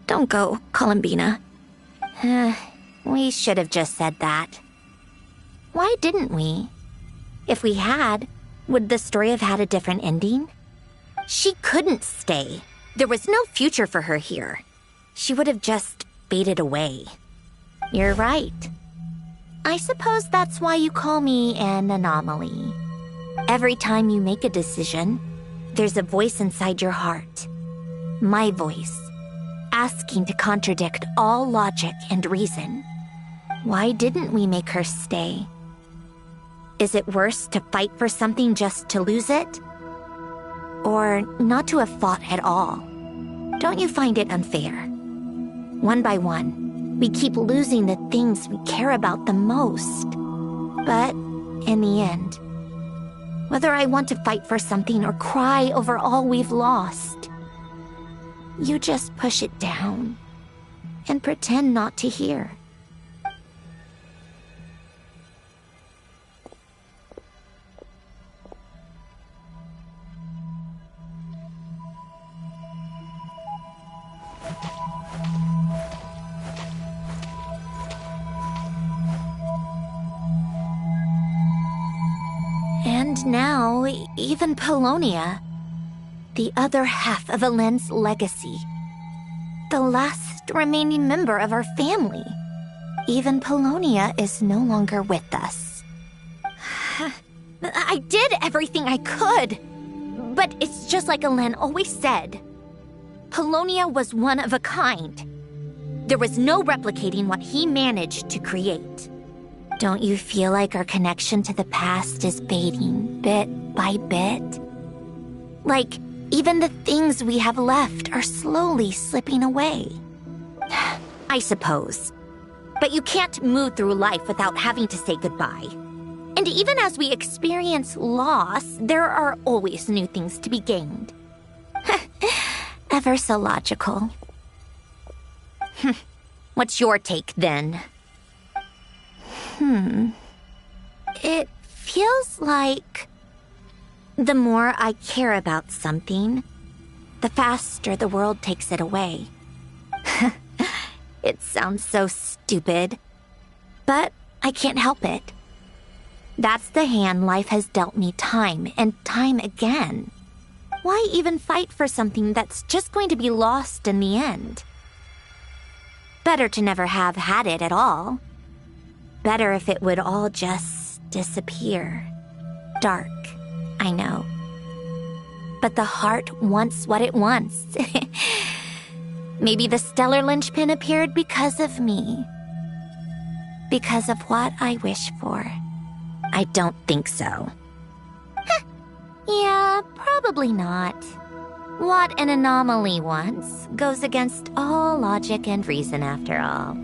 Don't go, Columbina. We should have just said that. Why didn't we? If we had, would the story have had a different ending? She couldn't stay. There was no future for her here. She would have just faded away. You're right. I suppose that's why you call me an anomaly. Every time you make a decision, there's a voice inside your heart. My voice, asking to contradict all logic and reason. Why didn't we make her stay? Is it worse to fight for something just to lose it? Or not to have fought at all? Don't you find it unfair? One by one, we keep losing the things we care about the most. But in the end, Whether I want to fight for something or cry over all we've lost. You just push it down and pretend not to hear. And now, even Polonia, the other half of Elend's legacy, the last remaining member of our family. Even Polonia is no longer with us. I did everything I could, but it's just like Elend always said. Polonia was one of a kind. There was no replicating what he managed to create. Don't you feel like our connection to the past is fading bit by bit? Like, even the things we have left are slowly slipping away. I suppose. But you can't move through life without having to say goodbye. And even as we experience loss, there are always new things to be gained. Ever so logical. What's your take, then? It feels like the more I care about something, the faster the world takes it away. It sounds so stupid, but I can't help it. That's the hand life has dealt me time and time again. Why even fight for something that's just going to be lost in the end? Better to never have had it at all. Better if it would all just disappear. Dark, I know. But the heart wants what it wants. Maybe the stellar linchpin appeared because of me. Because of what I wish for. I don't think so. Yeah, probably not. What an anomaly wants goes against all logic and reason after all.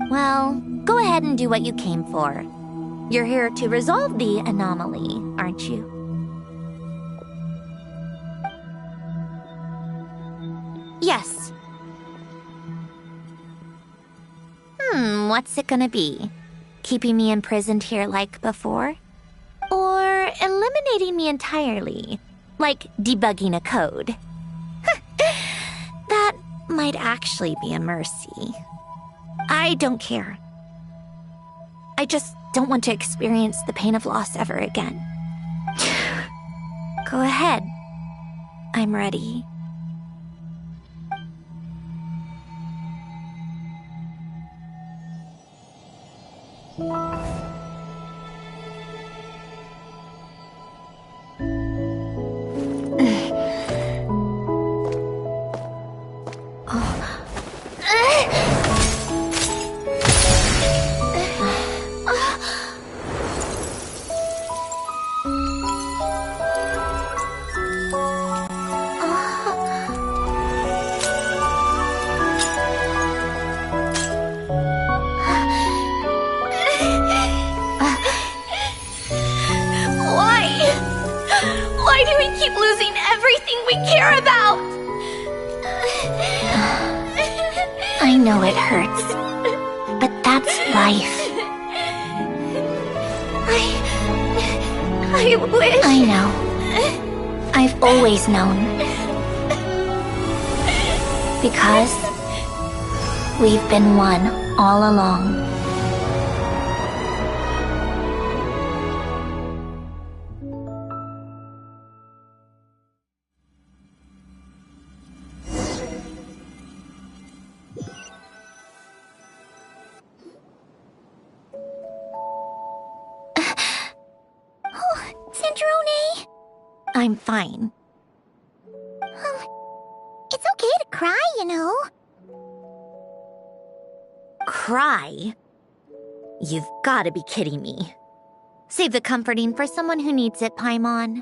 Well, go ahead and do what you came for. You're here to resolve the anomaly, aren't you? Yes. What's it gonna be? Keeping me imprisoned here like before? Or eliminating me entirely, like debugging a code? That might actually be a mercy. I don't care. I just don't want to experience the pain of loss ever again. Go ahead. I'm ready. Why do we keep losing everything we care about? I know it hurts, but that's life. I wish... I know. I've always known. Because we've been one all along. Sandrone! I'm fine. It's okay to cry, you know. Cry? You've gotta be kidding me. Save the comforting for someone who needs it, Paimon.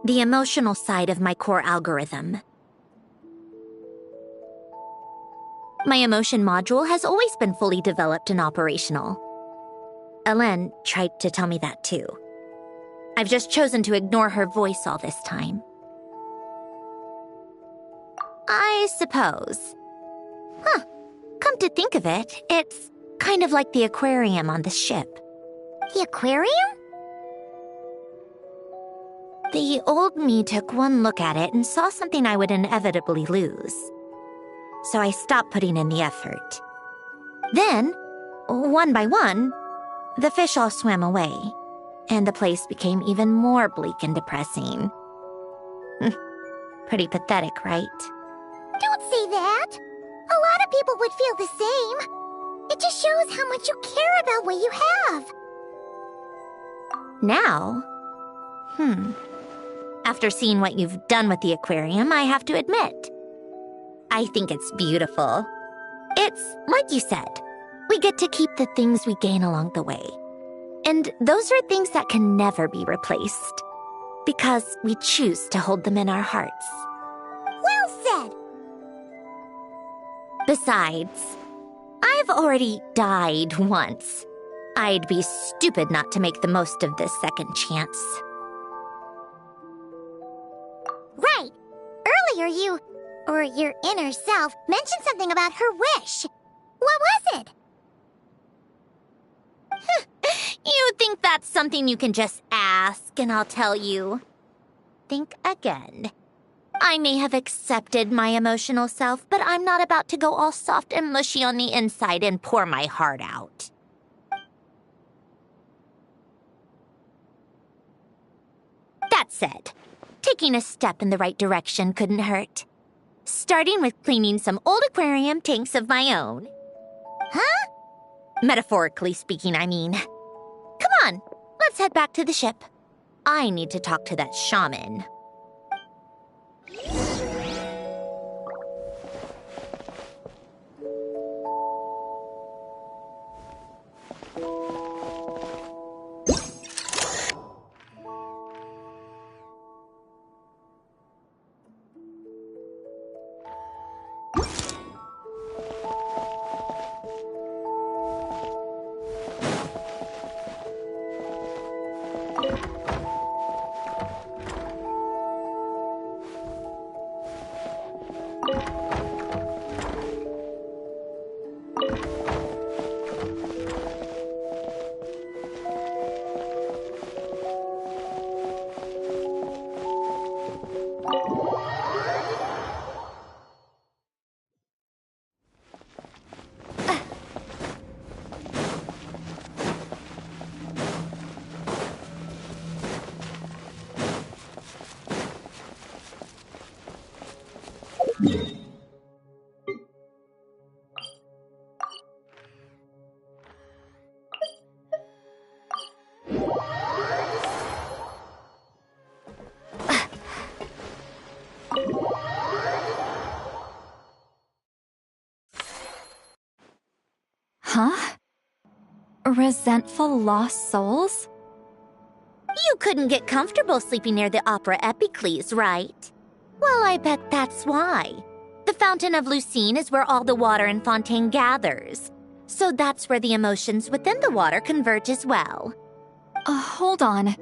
The emotional side of my core algorithm. My emotion module has always been fully developed and operational. Elen tried to tell me that too. I've just chosen to ignore her voice all this time. I suppose. Huh. Come to think of it, it's kind of like the aquarium on the ship. The aquarium? The old me took one look at it and saw something I would inevitably lose. So I stopped putting in the effort. Then, one by one, the fish all swam away, and the place became even more bleak and depressing. Pretty pathetic, right? Don't say that. A lot of people would feel the same. It just shows how much you care about what you have. Now? After seeing what you've done with the aquarium, I have to admit, I think it's beautiful. It's like you said, we get to keep the things we gain along the way. And those are things that can never be replaced, because we choose to hold them in our hearts. Well said. Besides, I've already died once. I'd be stupid not to make the most of this second chance. Right. Earlier you, or your inner self, mentioned something about her wish. What was it? You think that's something you can just ask, and I'll tell you. Think again. I may have accepted my emotional self, but I'm not about to go all soft and mushy on the inside and pour my heart out. That said, taking a step in the right direction couldn't hurt. Starting with cleaning some old aquarium tanks of my own. Huh? Metaphorically speaking, I mean. Come on, let's head back to the ship. I need to talk to that shaman. Huh? Resentful lost souls? You couldn't get comfortable sleeping near the Opera Epicles, right? Well, I bet that's why. The Fountain of Lucine is where all the water in Fontaine gathers. So that's where the emotions within the water converge as well. Hold on.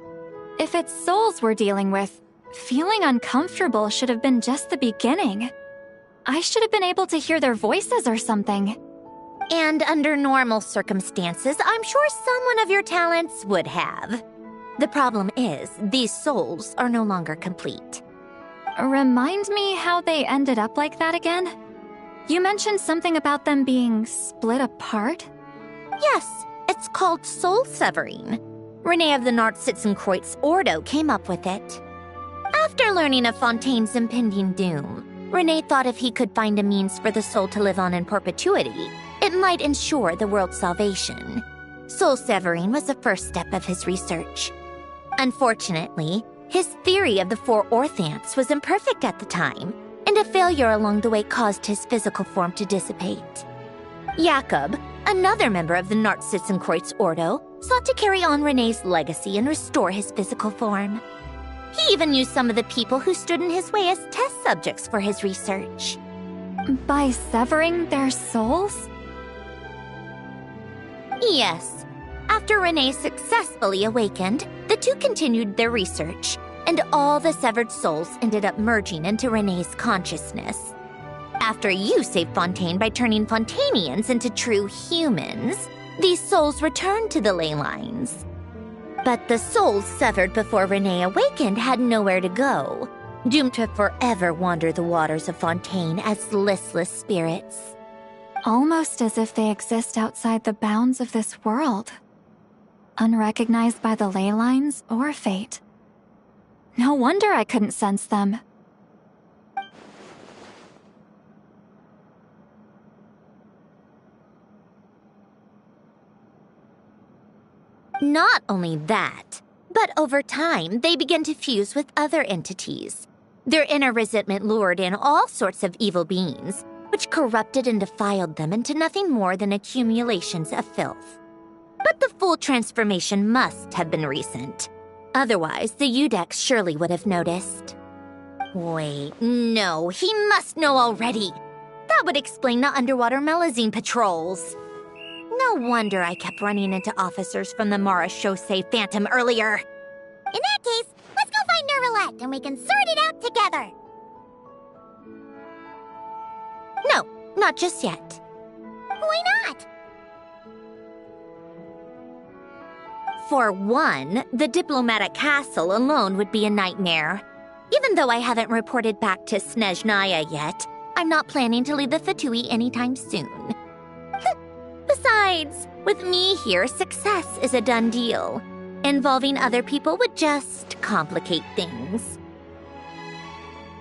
If it's souls we're dealing with, feeling uncomfortable should have been just the beginning. I should have been able to hear their voices or something. And under normal circumstances, I'm sure someone of your talents would have. The problem is, these souls are no longer complete. Remind me how they ended up like that again? You mentioned something about them being split apart? Yes, it's called soul severing. Renee of the Nartsitzenkreuz Ordo came up with it. After learning of Fontaine's impending doom, Renee thought if he could find a means for the soul to live on in perpetuity, it might ensure the world's salvation. Soul severing was the first step of his research. Unfortunately, his theory of the four orthants was imperfect at the time, and a failure along the way caused his physical form to dissipate. Jakob, another member of the Nartsitzenkreuz Ordo, sought to carry on Renee's legacy and restore his physical form. He even used some of the people who stood in his way as test subjects for his research. By severing their souls? Yes. After Renee successfully awakened, the two continued their research, and all the severed souls ended up merging into Renee's consciousness. After you saved Fontaine by turning Fontanians into true humans, these souls returned to the ley lines. But the souls severed before Renee awakened had nowhere to go, doomed to forever wander the waters of Fontaine as listless spirits. Almost as if they exist outside the bounds of this world. Unrecognized by the ley lines or fate. No wonder I couldn't sense them. Not only that, but over time, they began to fuse with other entities. Their inner resentment lured in all sorts of evil beings, which corrupted and defiled them into nothing more than accumulations of filth. But the full transformation must have been recent. Otherwise, the Udex surely would have noticed. Wait, no, he must know already. That would explain the underwater Melazine patrols. No wonder I kept running into officers from the Mara Chaussee Phantom earlier. In that case, let's go find Nervalette and we can sort it out together. No, not just yet. Why not? For one, the diplomatic castle alone would be a nightmare. Even though I haven't reported back to Snezhnaya yet, I'm not planning to leave the Fatui anytime soon. Besides, with me here, success is a done deal. Involving other people would just complicate things.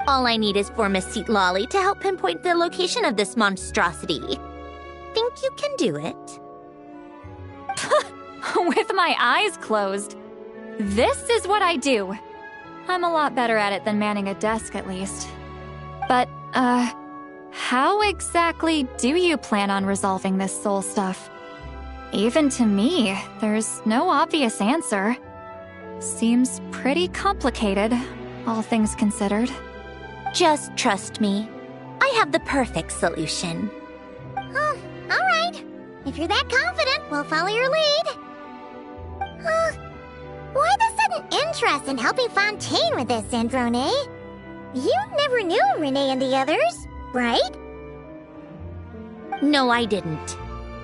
All I need is for Miss Seatlolly to help pinpoint the location of this monstrosity. Think you can do it? With my eyes closed. This is what I do. I'm a lot better at it than manning a desk, at least. But, how exactly do you plan on resolving this soul stuff? Even to me, there's no obvious answer. Seems pretty complicated, all things considered. Just trust me. I have the perfect solution. Oh, all right. If you're that confident, we'll follow your lead. Why the sudden interest in helping Fontaine with this, Androne? You never knew Renee and the others, right? No, I didn't.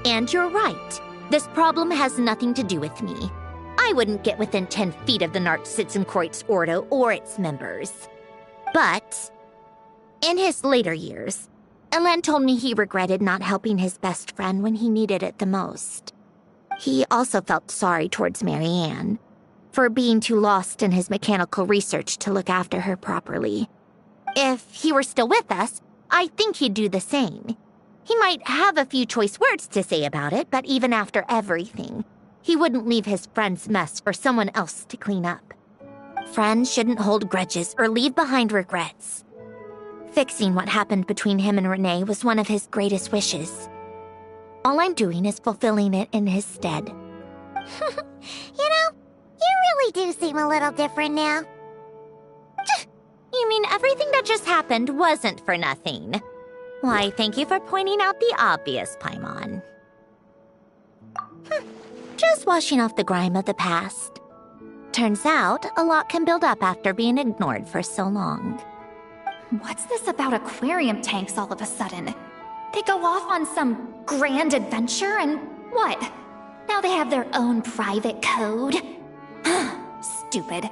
And you're right. This problem has nothing to do with me. I wouldn't get within 10 feet of the Nartsitzenkreuz Ordo or its members. But in his later years, Elan told me he regretted not helping his best friend when he needed it the most. He also felt sorry towards Marianne for being too lost in his mechanical research to look after her properly. If he were still with us, I think he'd do the same. He might have a few choice words to say about it, but even after everything, he wouldn't leave his friend's mess for someone else to clean up. Friends shouldn't hold grudges or leave behind regrets. Fixing what happened between him and Renee was one of his greatest wishes. All I'm doing is fulfilling it in his stead. You know, you really do seem a little different now. You mean everything that just happened wasn't for nothing? Why, thank you for pointing out the obvious, Paimon. Just washing off the grime of the past. Turns out, a lot can build up after being ignored for so long. What's this about aquarium tanks all of a sudden? They go off on some grand adventure and what? Now they have their own private code? Stupid.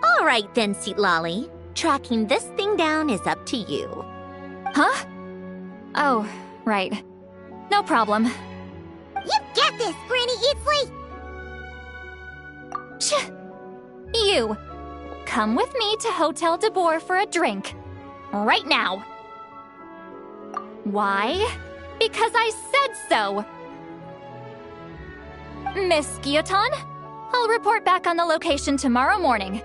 All right then, Seatlolly. Tracking this thing down is up to you. Huh? Oh, right. No problem. You get this, Granny Eatsley! You! Come with me to Hotel de Boer for a drink. Right now. Why? Because I said so! Miss Guillotin, I'll report back on the location tomorrow morning.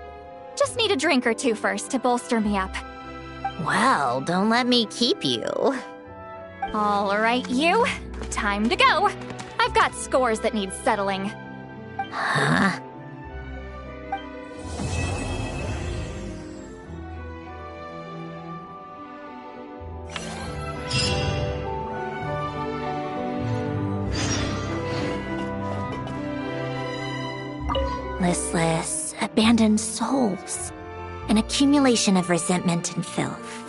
Just need a drink or two first to bolster me up. Well, don't let me keep you. All right, you. Time to go. I've got scores that need settling. Huh? listless, abandoned souls. An accumulation of resentment and filth.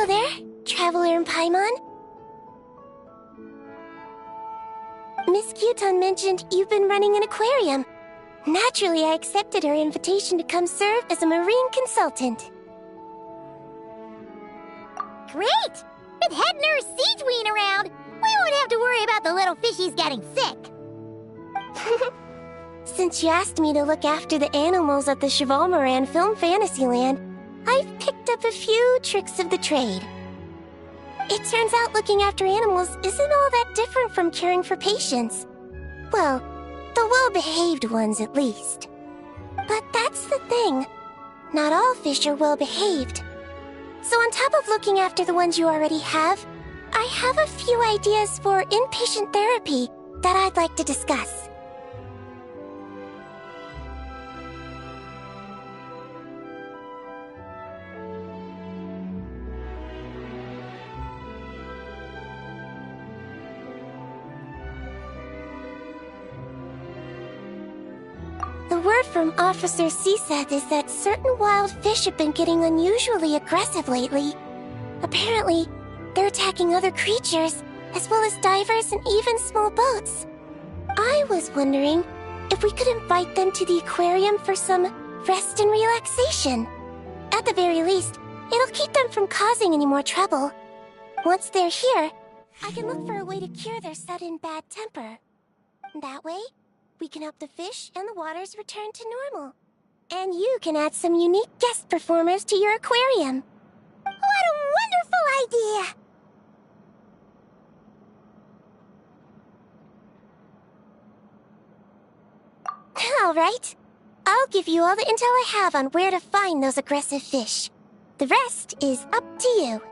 Hello there, Traveler in Paimon. Miss Kyuton mentioned you've been running an aquarium. Naturally, I accepted her invitation to come serve as a marine consultant. Great! With head nurse Siegeween around, we won't have to worry about the little fishies getting sick. Since you asked me to look after the animals at the Chevalmoran Film Fantasyland, I've picked up a few tricks of the trade. It turns out looking after animals isn't all that different from caring for patients. Well, the well-behaved ones at least. But that's the thing. Not all fish are well-behaved. So on top of looking after the ones you already have, I have a few ideas for inpatient therapy that I'd like to discuss. The word from Officer Siseth is that certain wild fish have been getting unusually aggressive lately. Apparently, they're attacking other creatures, as well as divers and even small boats. I was wondering if we could invite them to the aquarium for some rest and relaxation. At the very least, it'll keep them from causing any more trouble. Once they're here, I can look for a way to cure their sudden bad temper. That way, we can help the fish and the waters return to normal. And you can add some unique guest performers to your aquarium. What a wonderful idea! All right. I'll give you all the intel I have on where to find those aggressive fish. The rest is up to you.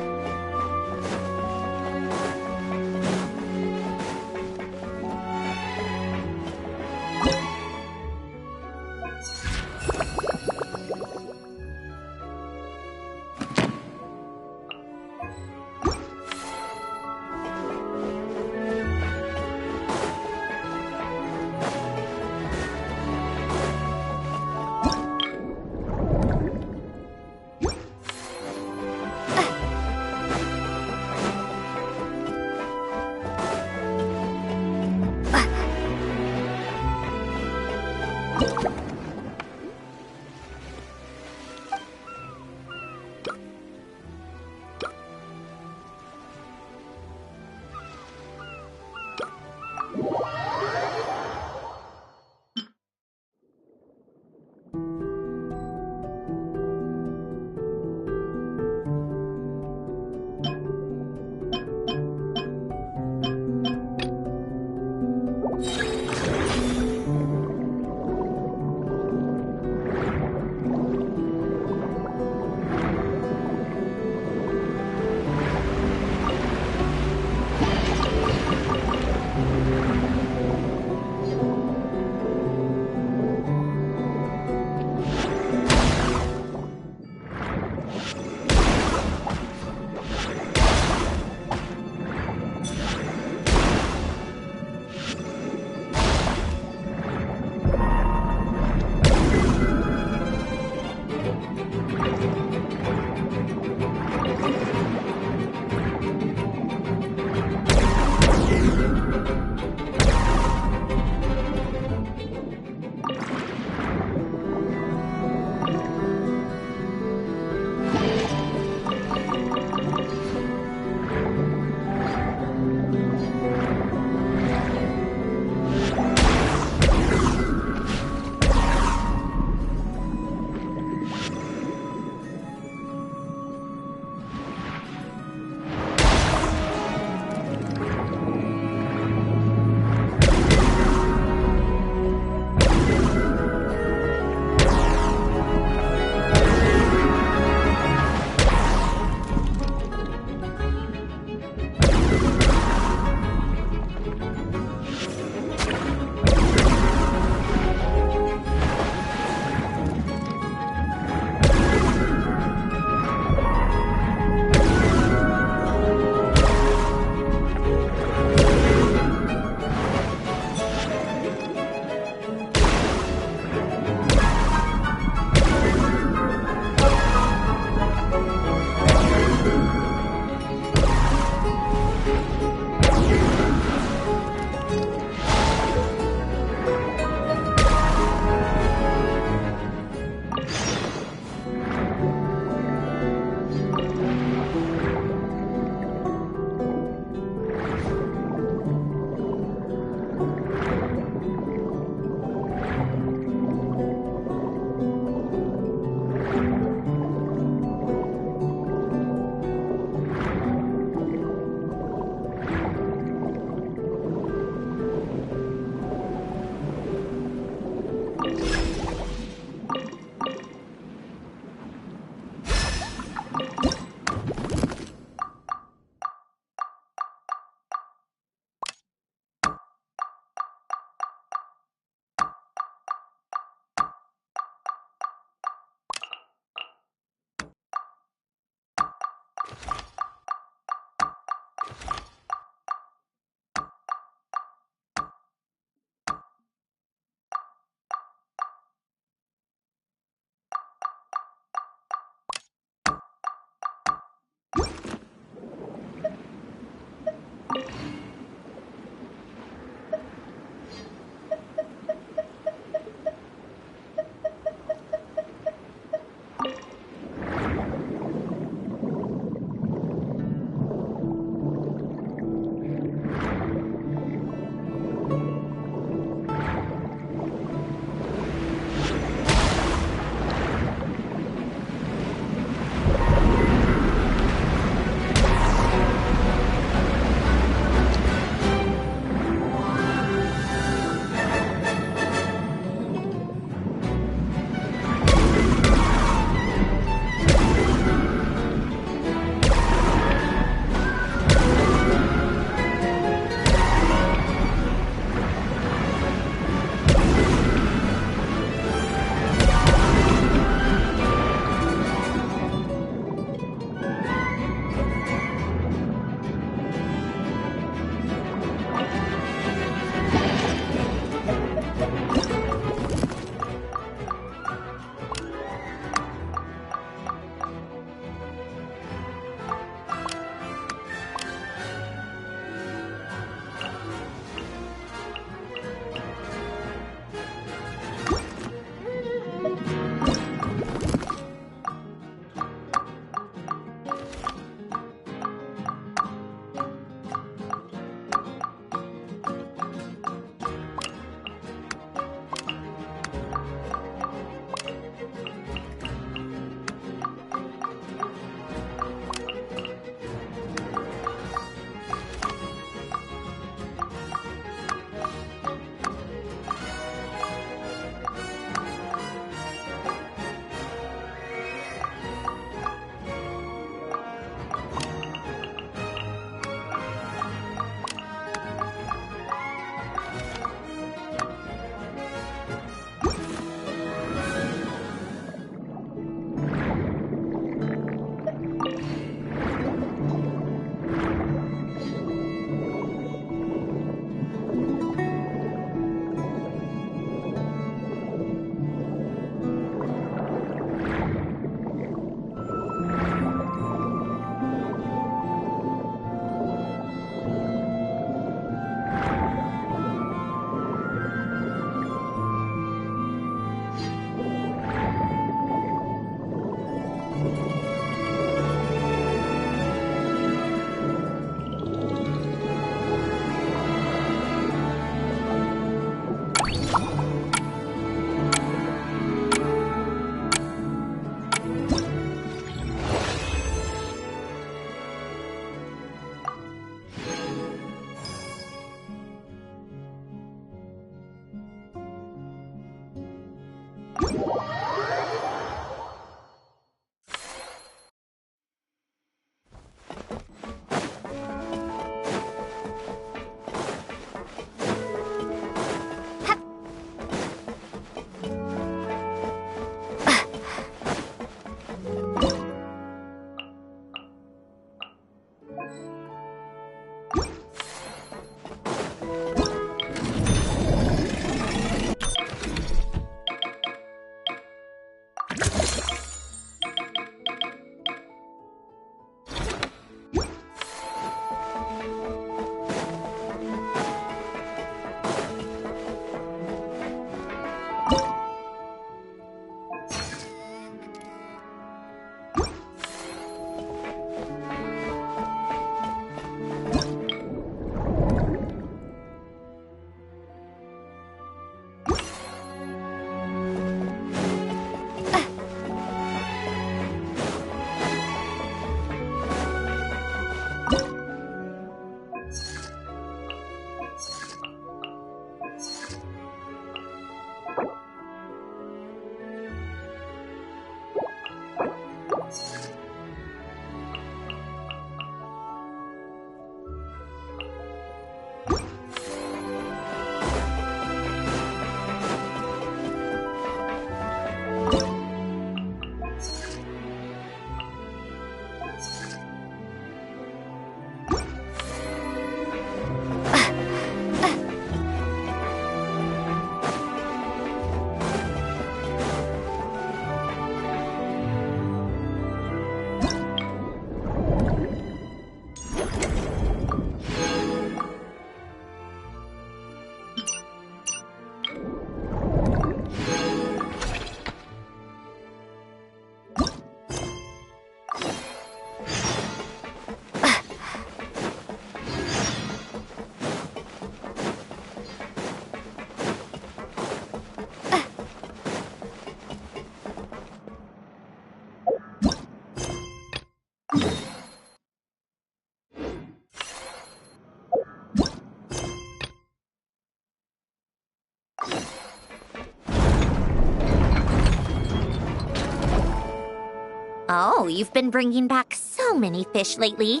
Oh, you've been bringing back so many fish lately.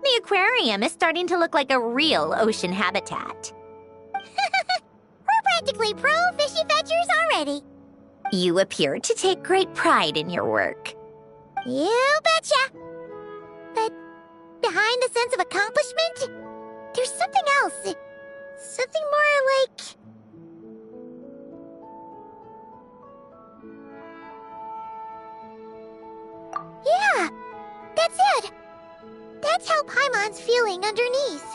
The aquarium is starting to look like a real ocean habitat. We're practically pro fishy fetchers already. You appear to take great pride in your work. You betcha. But behind the sense of accomplishment, there's something else. Something more like... Yeah, that's it. That's how Paimon's feeling underneath.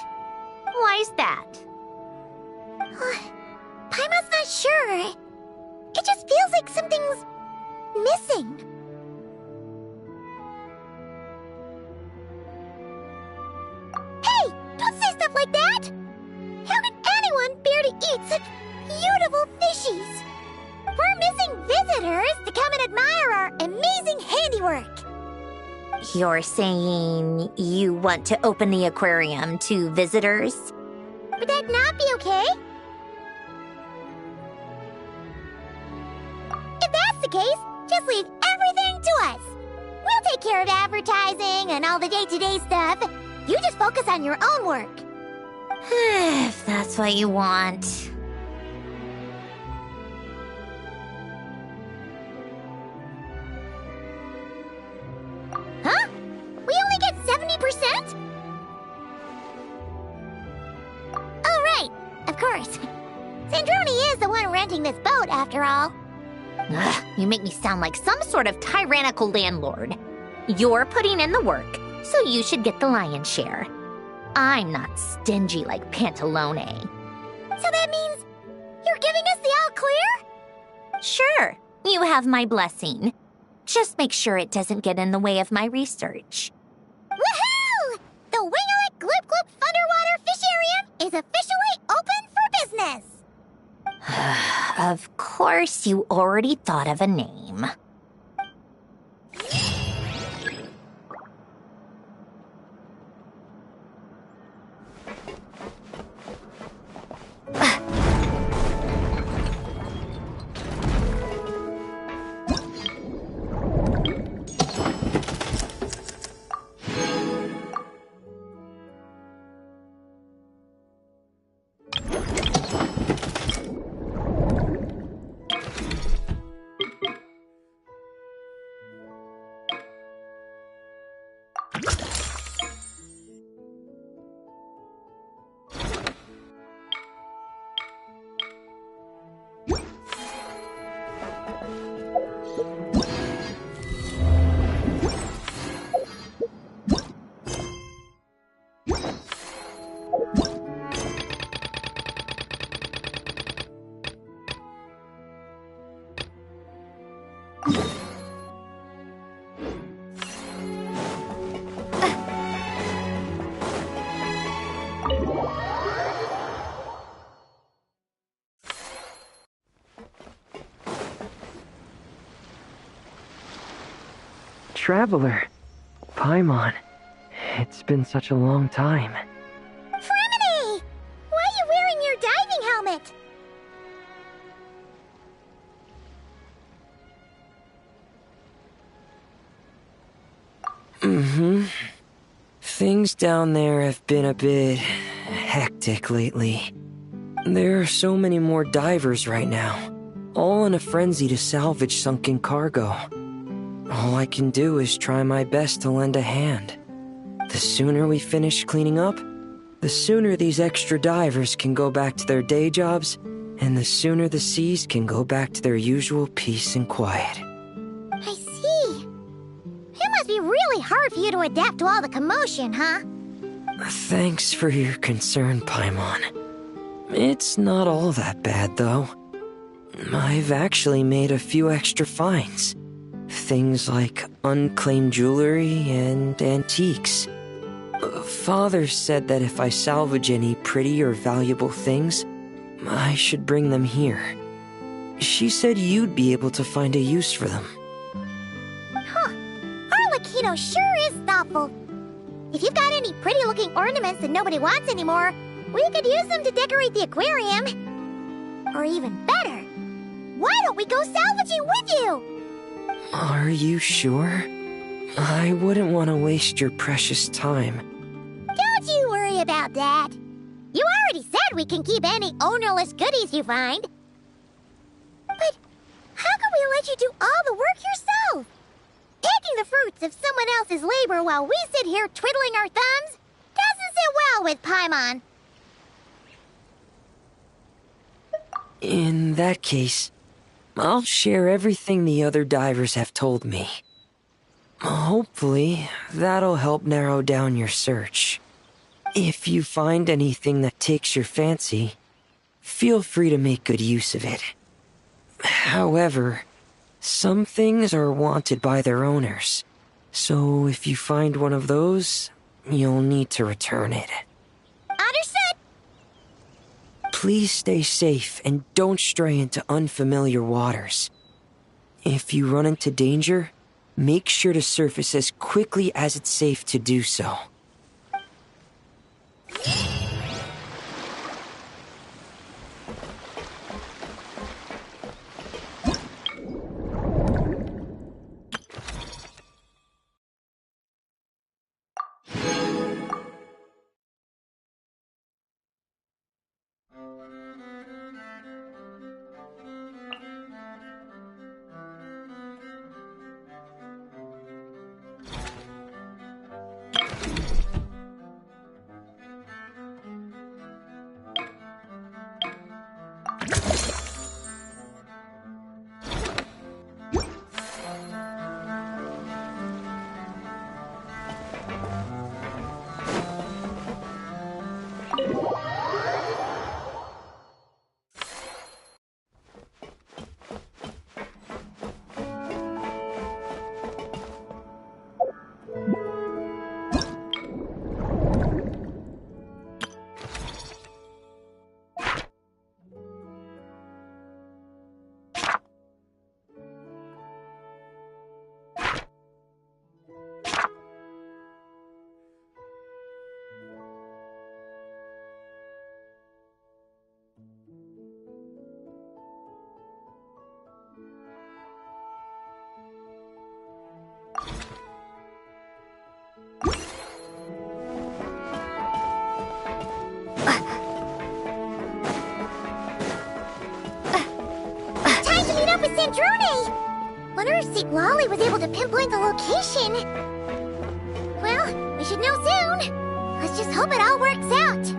Why's that? Paimon's not sure. It just feels like something's missing. Hey, don't say stuff like that! How could anyone bear to eat such beautiful fishies? We're missing visitors to come and admire our amazing handiwork. You're saying you want to open the aquarium to visitors? Would that not be okay? If that's the case, just leave everything to us. We'll take care of advertising and all the day-to-day stuff. You just focus on your own work. If that's what you want. Huh? We only get 70%? Oh, right. Of course. Sandroni is the one renting this boat, after all. Ugh, you make me sound like some sort of tyrannical landlord. You're putting in the work, so you should get the lion's share. I'm not stingy like Pantalone. So that means you're giving us the all clear? Sure, you have my blessing. Just make sure it doesn't get in the way of my research. Woohoo! The Winglet Gloop Gloop Underwater Fisharium is officially open for business! Of course, you already thought of a name. Traveler, Paimon, it's been such a long time. Fremini! Why are you wearing your diving helmet? Things down there have been a bit hectic lately. There are so many more divers right now, all in a frenzy to salvage sunken cargo. All I can do is try my best to lend a hand. The sooner we finish cleaning up, the sooner these extra divers can go back to their day jobs, and the sooner the seas can go back to their usual peace and quiet. I see. It must be really hard for you to adapt to all the commotion, huh? Thanks for your concern, Paimon. It's not all that bad, though. I've actually made a few extra finds. Things like unclaimed jewelry and antiques. Father said that if I salvage any pretty or valuable things, I should bring them here. She said you'd be able to find a use for them. Huh. Our Arlecchino sure is thoughtful. If you've got any pretty-looking ornaments that nobody wants anymore, we could use them to decorate the aquarium. Or even better, why don't we go salvaging with you? Are you sure? I wouldn't want to waste your precious time. Don't you worry about that. You already said we can keep any ownerless goodies you find. But how can we let you do all the work yourself? Taking the fruits of someone else's labor while we sit here twiddling our thumbs doesn't sit well with Paimon. In that case, I'll share everything the other divers have told me. Hopefully, that'll help narrow down your search. If you find anything that takes your fancy, feel free to make good use of it. However, some things are wanted by their owners, so if you find one of those, you'll need to return it. Understood! Please stay safe and don't stray into unfamiliar waters. If you run into danger, make sure to surface as quickly as it's safe to do so. Wonder if St. Lolly was able to pinpoint the location. Well, we should know soon. Let's just hope it all works out.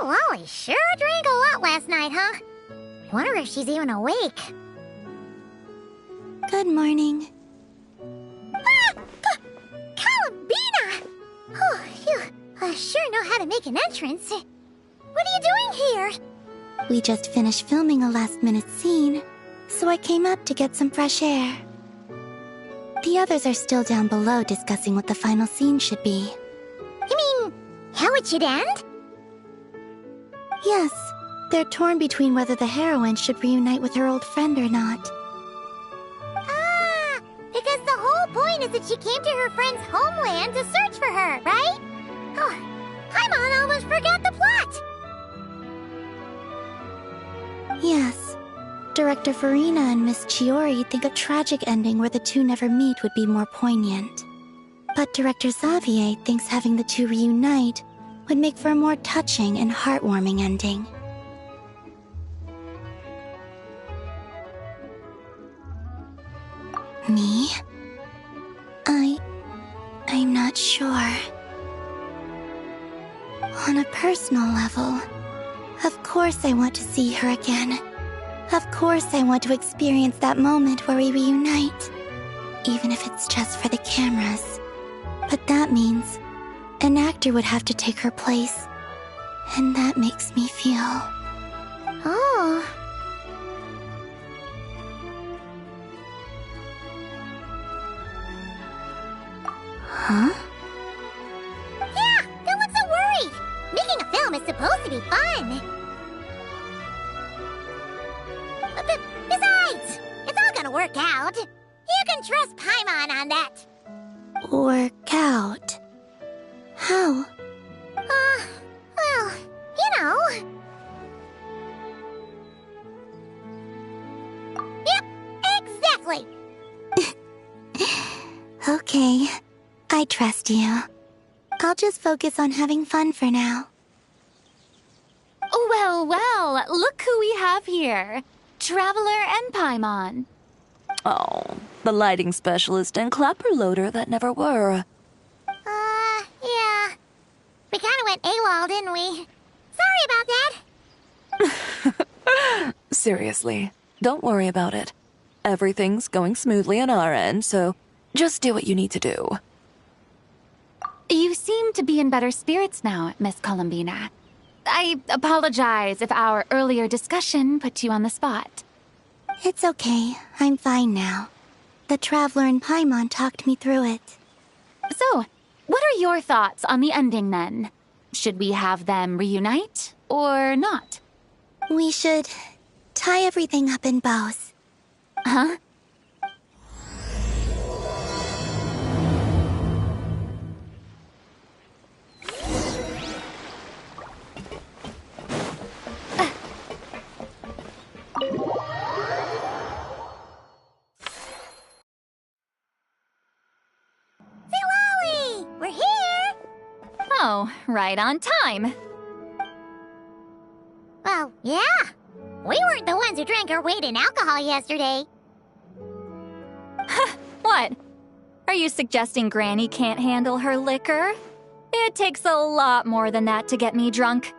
Lolly sure drank a lot last night, huh? I wonder if she's even awake. Good morning. Ah! Columbina! Oh, you sure know how to make an entrance. What are you doing here? We just finished filming a last-minute scene, so I came up to get some fresh air. The others are still down below discussing what the final scene should be. You mean, how it should end? Yes, they're torn between whether the heroine should reunite with her old friend or not. Ah, because the whole point is that she came to her friend's homeland to search for her, right? Oh, Paimon almost forgot the plot! Yes. Director Farina and Miss Chiori think a tragic ending where the two never meet would be more poignant. But Director Xavier thinks having the two reunite would make for a more touching and heartwarming ending. Me? I'm not sure. On a personal level, of course I want to see her again. Of course I want to experience that moment where we reunite, even if it's just for the cameras. But that means an actor would have to take her place, and that makes me feel... Oh. Huh? Yeah, don't look so worried. Making a film is supposed to be fun. Besides, it's all gonna work out. You can trust Paimon on that. Work out? How? Well, you know. Yep, exactly. Okay, I trust you. I'll just focus on having fun for now. Well, well, look who we have here. Traveler and Paimon. Oh, the lighting specialist and clapper loader that never were. Yeah. We kinda went AWOL, didn't we? Sorry about that. Seriously, don't worry about it. Everything's going smoothly on our end, so just do what you need to do. You seem to be in better spirits now, Miss Columbina. I apologize if our earlier discussion put you on the spot. It's okay, I'm fine now. The Traveler and Paimon talked me through it. So, what are your thoughts on the ending then? Should we have them reunite, or not? We should tie everything up in bows. Huh? We're here! Oh, right on time. Well, yeah. We weren't the ones who drank our weight in alcohol yesterday. What? Are you suggesting Granny can't handle her liquor? It takes a lot more than that to get me drunk.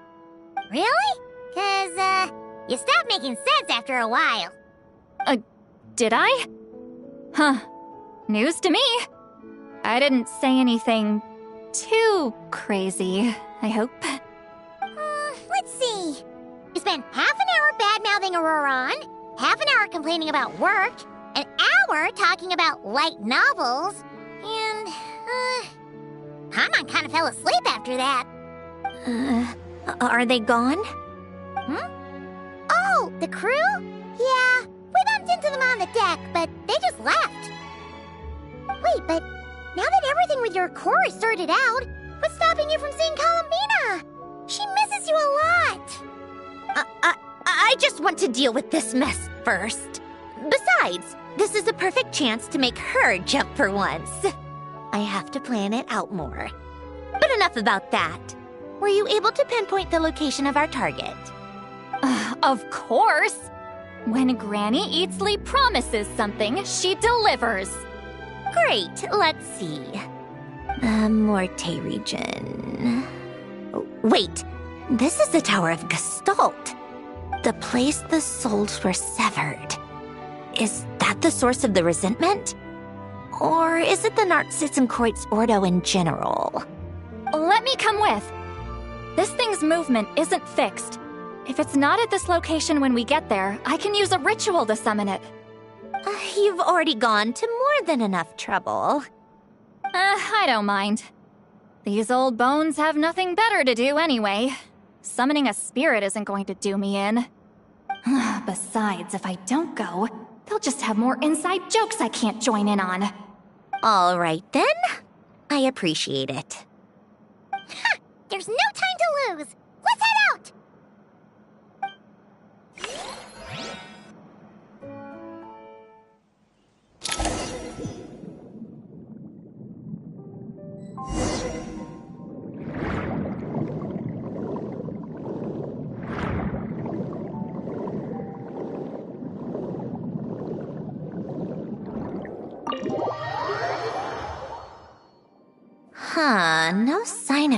Really? 'Cause, you stopped making sense after a while. Did I? Huh. News to me. I didn't say anything too crazy, I hope. Let's see. You spent half an hour bad-mouthing Auroron, half an hour complaining about work, an hour talking about light novels, and, Paimon kind of fell asleep after that. Are they gone? Oh, the crew? Yeah, we bumped into them on the deck, but they just left. Wait, but now that everything with your core is sorted out, what's stopping you from seeing Columbina? She misses you a lot. I just want to deal with this mess first. Besides, this is a perfect chance to make her jump for once. I have to plan it out more. But enough about that. Were you able to pinpoint the location of our target? Of course! When Granny Eatsley promises something, she delivers. Great, let's see. The Morte region. Wait, this is the Tower of Gestalt. The place the souls were severed. Is that the source of the resentment? Or is it the Narcissenkreuz Ordo in general? Let me come with. This thing's movement isn't fixed. If it's not at this location when we get there, I can use a ritual to summon it. You've already gone to more than enough trouble. I don't mind. These old bones have nothing better to do anyway. Summoning a spirit isn't going to do me in. Besides, if I don't go, they'll just have more inside jokes I can't join in on. All right then. I appreciate it. There's no time to lose. Let's head out.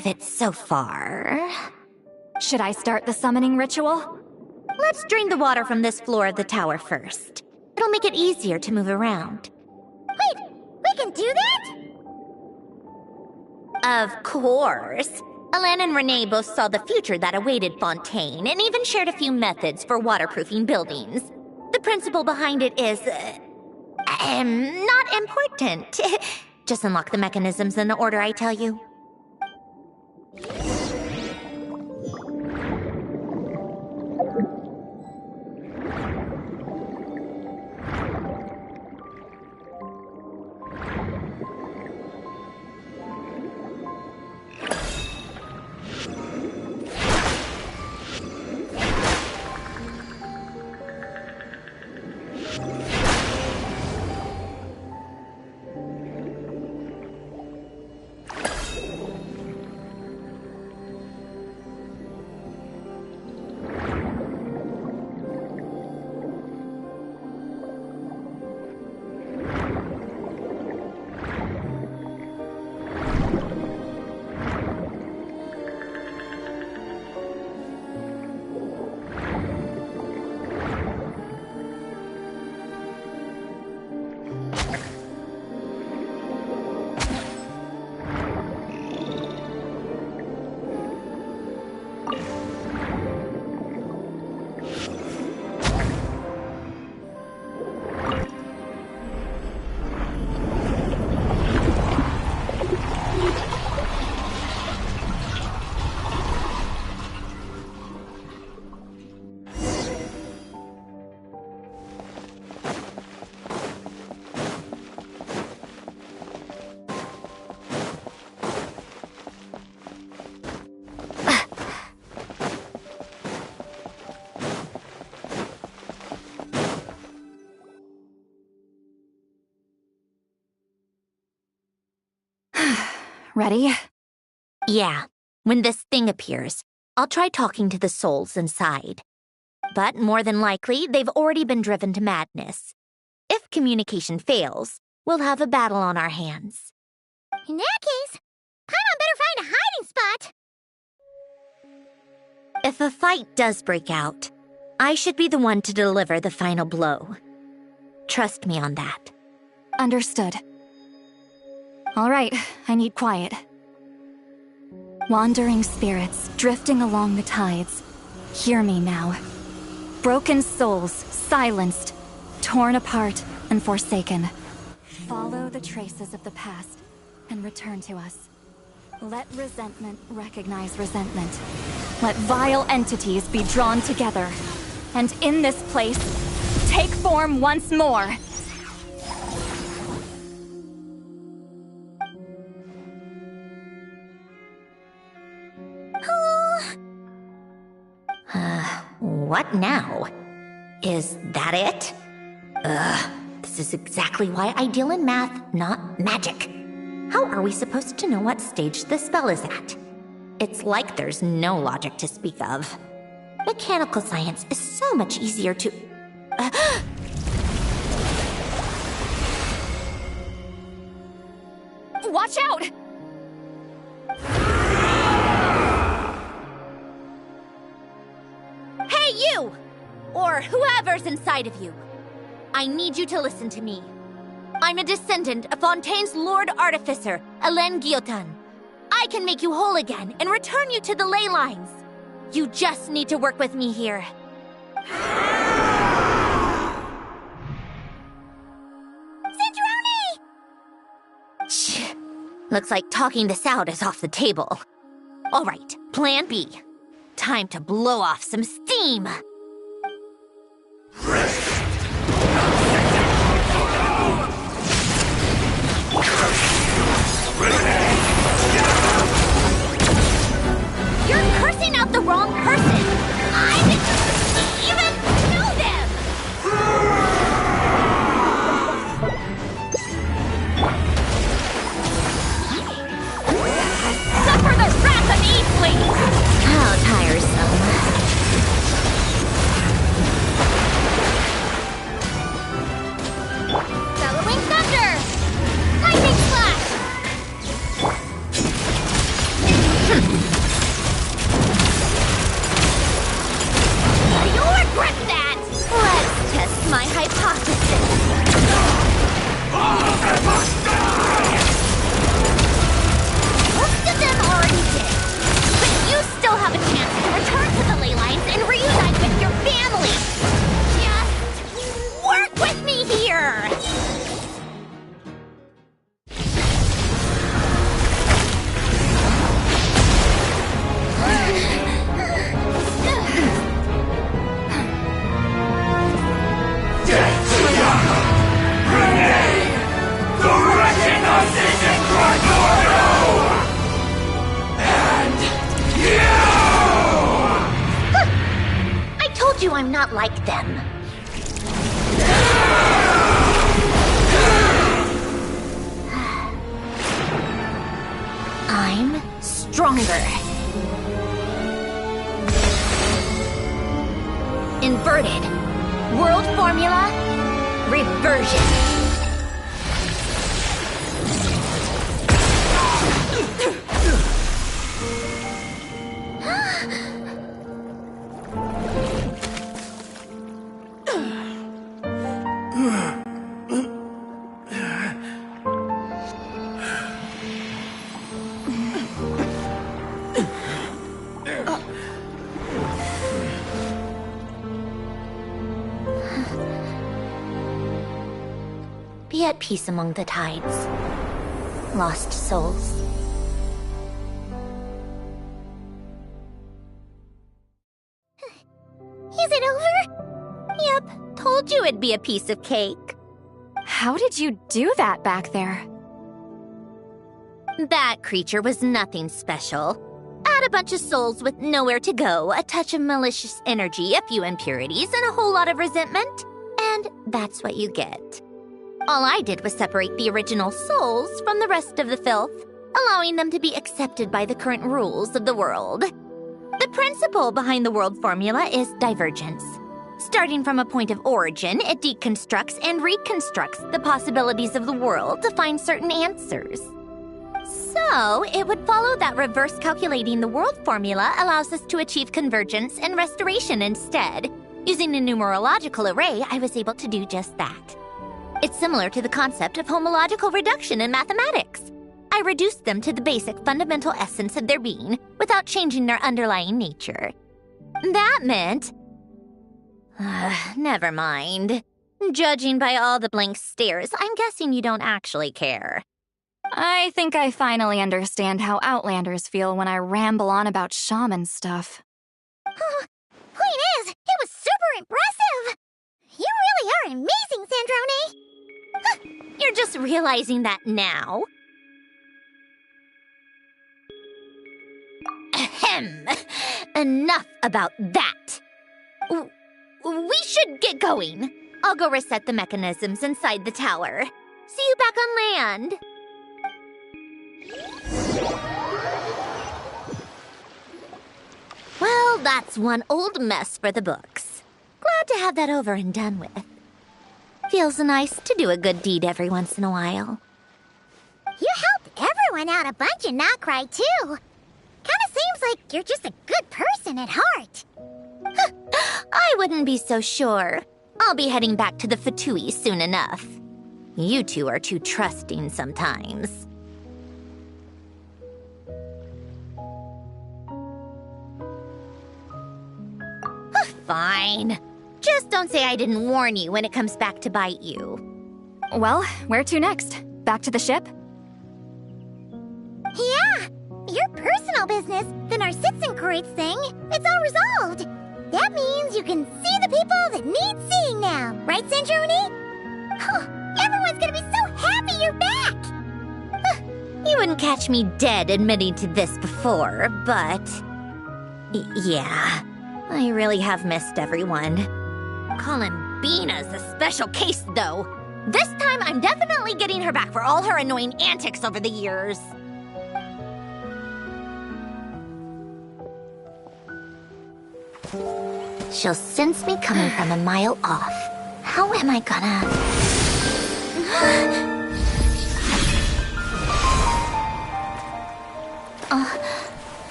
of it so far. Should I start the summoning ritual? Let's drain the water from this floor of the tower first. It'll make it easier to move around. Wait, we can do that? Of course. Alan and Renee both saw the future that awaited Fontaine and even shared a few methods for waterproofing buildings. The principle behind it is, not important. Just unlock the mechanisms in the order I tell you. Ready? Yeah. When this thing appears, I'll try talking to the souls inside. But more than likely, they've already been driven to madness. If communication fails, we'll have a battle on our hands. In that case, Paimon better find a hiding spot. If a fight does break out, I should be the one to deliver the final blow. Trust me on that. Understood. All right, I need quiet. Wandering spirits drifting along the tides. Hear me now. Broken souls, silenced, torn apart, and forsaken. Follow the traces of the past and return to us. Let resentment recognize resentment. Let vile entities be drawn together. And in this place, take form once more. What now? Is that it? This is exactly why I deal in math, not magic. How are we supposed to know what stage the spell is at? It's like there's no logic to speak of. Mechanical science is so much easier to... Watch out! Hey, you! Or whoever's inside of you. I need you to listen to me. I'm a descendant of Fontaine's Lord Artificer, Hélène Guillotin. I can make you whole again and return you to the ley lines. You just need to work with me here. Cinderoni! Shh. Looks like talking this out is off the table. All right, plan B. Time to blow off some steam. You're cursing out the wrong person! I didn't even know them! Suffer the wrath of Eastling! How tiresome. Bellowing thunder! Lightning flash! I'm not like them. I'm stronger. Inverted. World formula. Reversion. Be at peace among the tides. Lost souls. Is it over? Yep, told you it'd be a piece of cake. How did you do that back there? That creature was nothing special. Add a bunch of souls with nowhere to go, a touch of malicious energy, a few impurities, and a whole lot of resentment. And that's what you get. All I did was separate the original souls from the rest of the filth, allowing them to be accepted by the current rules of the world. The principle behind the world formula is divergence. Starting from a point of origin, it deconstructs and reconstructs the possibilities of the world to find certain answers. So, it would follow that reverse calculating the world formula allows us to achieve convergence and restoration instead. Using a numerological array, I was able to do just that. It's similar to the concept of homological reduction in mathematics. I reduced them to the basic fundamental essence of their being without changing their underlying nature. That meant... never mind. Judging by all the blank stares, I'm guessing you don't actually care. I think I finally understand how Outlanders feel when I ramble on about shaman stuff. Point is, it was super impressive! You really are amazing, Sandrone! You're just realizing that now? Ahem. Enough about that. We should get going. I'll go reset the mechanisms inside the tower. See you back on land. Well, that's one old mess for the books. Glad to have that over and done with. Feels nice to do a good deed every once in a while. You helped everyone out a bunch and not cry, too. Kinda seems like you're just a good person at heart. I wouldn't be so sure. I'll be heading back to the Fatui soon enough. You two are too trusting sometimes. Fine. Just don't say I didn't warn you when it comes back to bite you. Well, where to next? Back to the ship? Yeah! Your personal business, the Narcitsan thing, it's all resolved. That means you can see the people that need seeing now, right, Sandrone? Everyone's gonna be so happy you're back! You wouldn't catch me dead admitting to this before, but... yeah, I really have missed everyone. Columbina's a special case, though. This time, I'm definitely getting her back for all her annoying antics over the years. She'll sense me coming from a mile off. How am I gonna...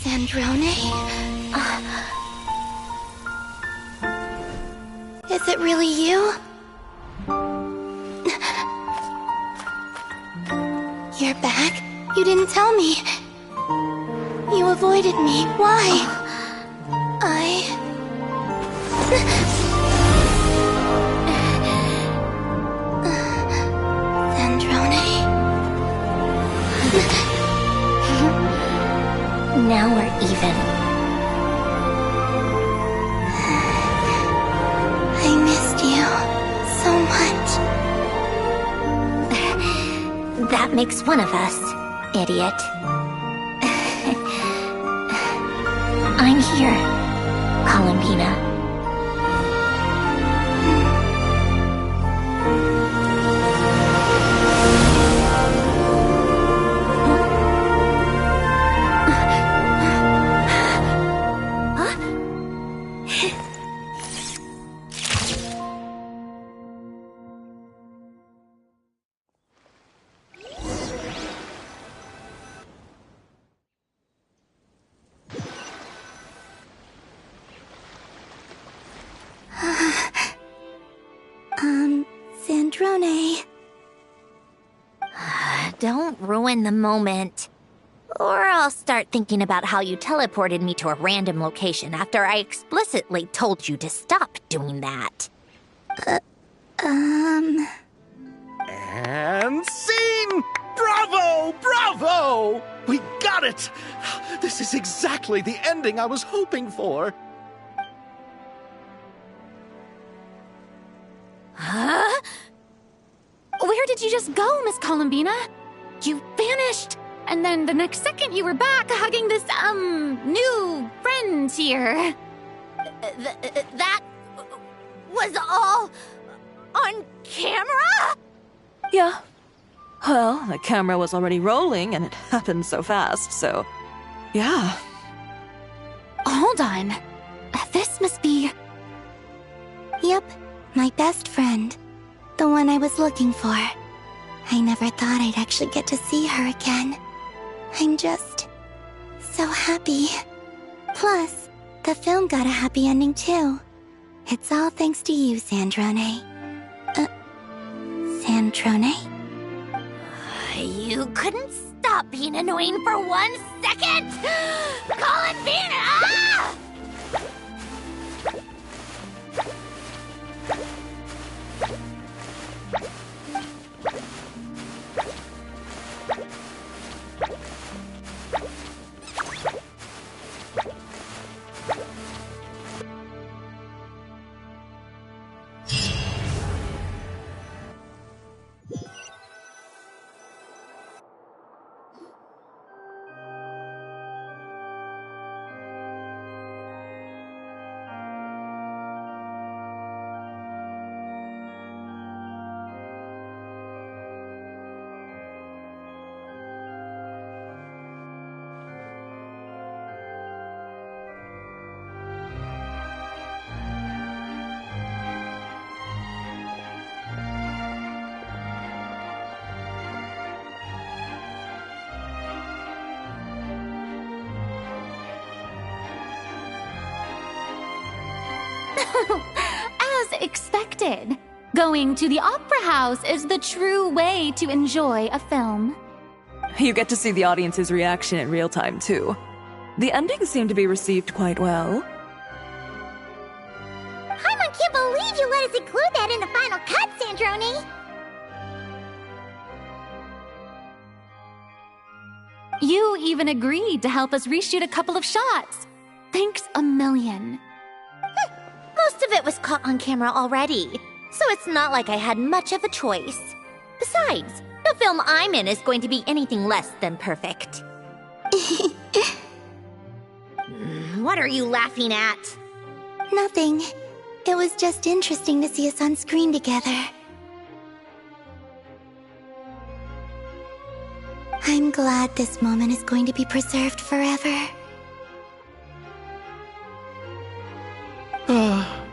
Sandrone? Is it really you? You're back? You didn't tell me. You avoided me. Why? Sandrone? Now we're even. I missed you so much. That makes one of us, idiot. I'm here, Columbina. Sandrone. Don't ruin the moment. Or I'll start thinking about how you teleported me to a random location after I explicitly told you to stop doing that. And scene! Bravo! Bravo! We got it! This is exactly the ending I was hoping for. Huh? Where did you just go, Miss Columbina? You vanished, and then the next second you were back hugging this, new friend here. That was all on camera? Yeah. Well, the camera was already rolling, and it happened so fast, so... yeah. Hold on. This must be... Yep, my best friend. The one I was looking for. I never thought I'd actually get to see her again. I'm just... so happy. Plus, the film got a happy ending too. It's all thanks to you, Sandrone. Sandrone? You couldn't stop being annoying for 1 second? Columbina! Ah! As expected, going to the opera house is the true way to enjoy a film. You get to see the audience's reaction in real time, too. The ending seemed to be received quite well. Paimon can't believe you let us include that in the final cut, Sandrone! You even agreed to help us reshoot a couple of shots. Thanks a million. Most of it was caught on camera already, so it's not like I had much of a choice. Besides, the film I'm in is going to be anything less than perfect. What are you laughing at? Nothing. It was just interesting to see us on screen together. I'm glad this moment is going to be preserved forever.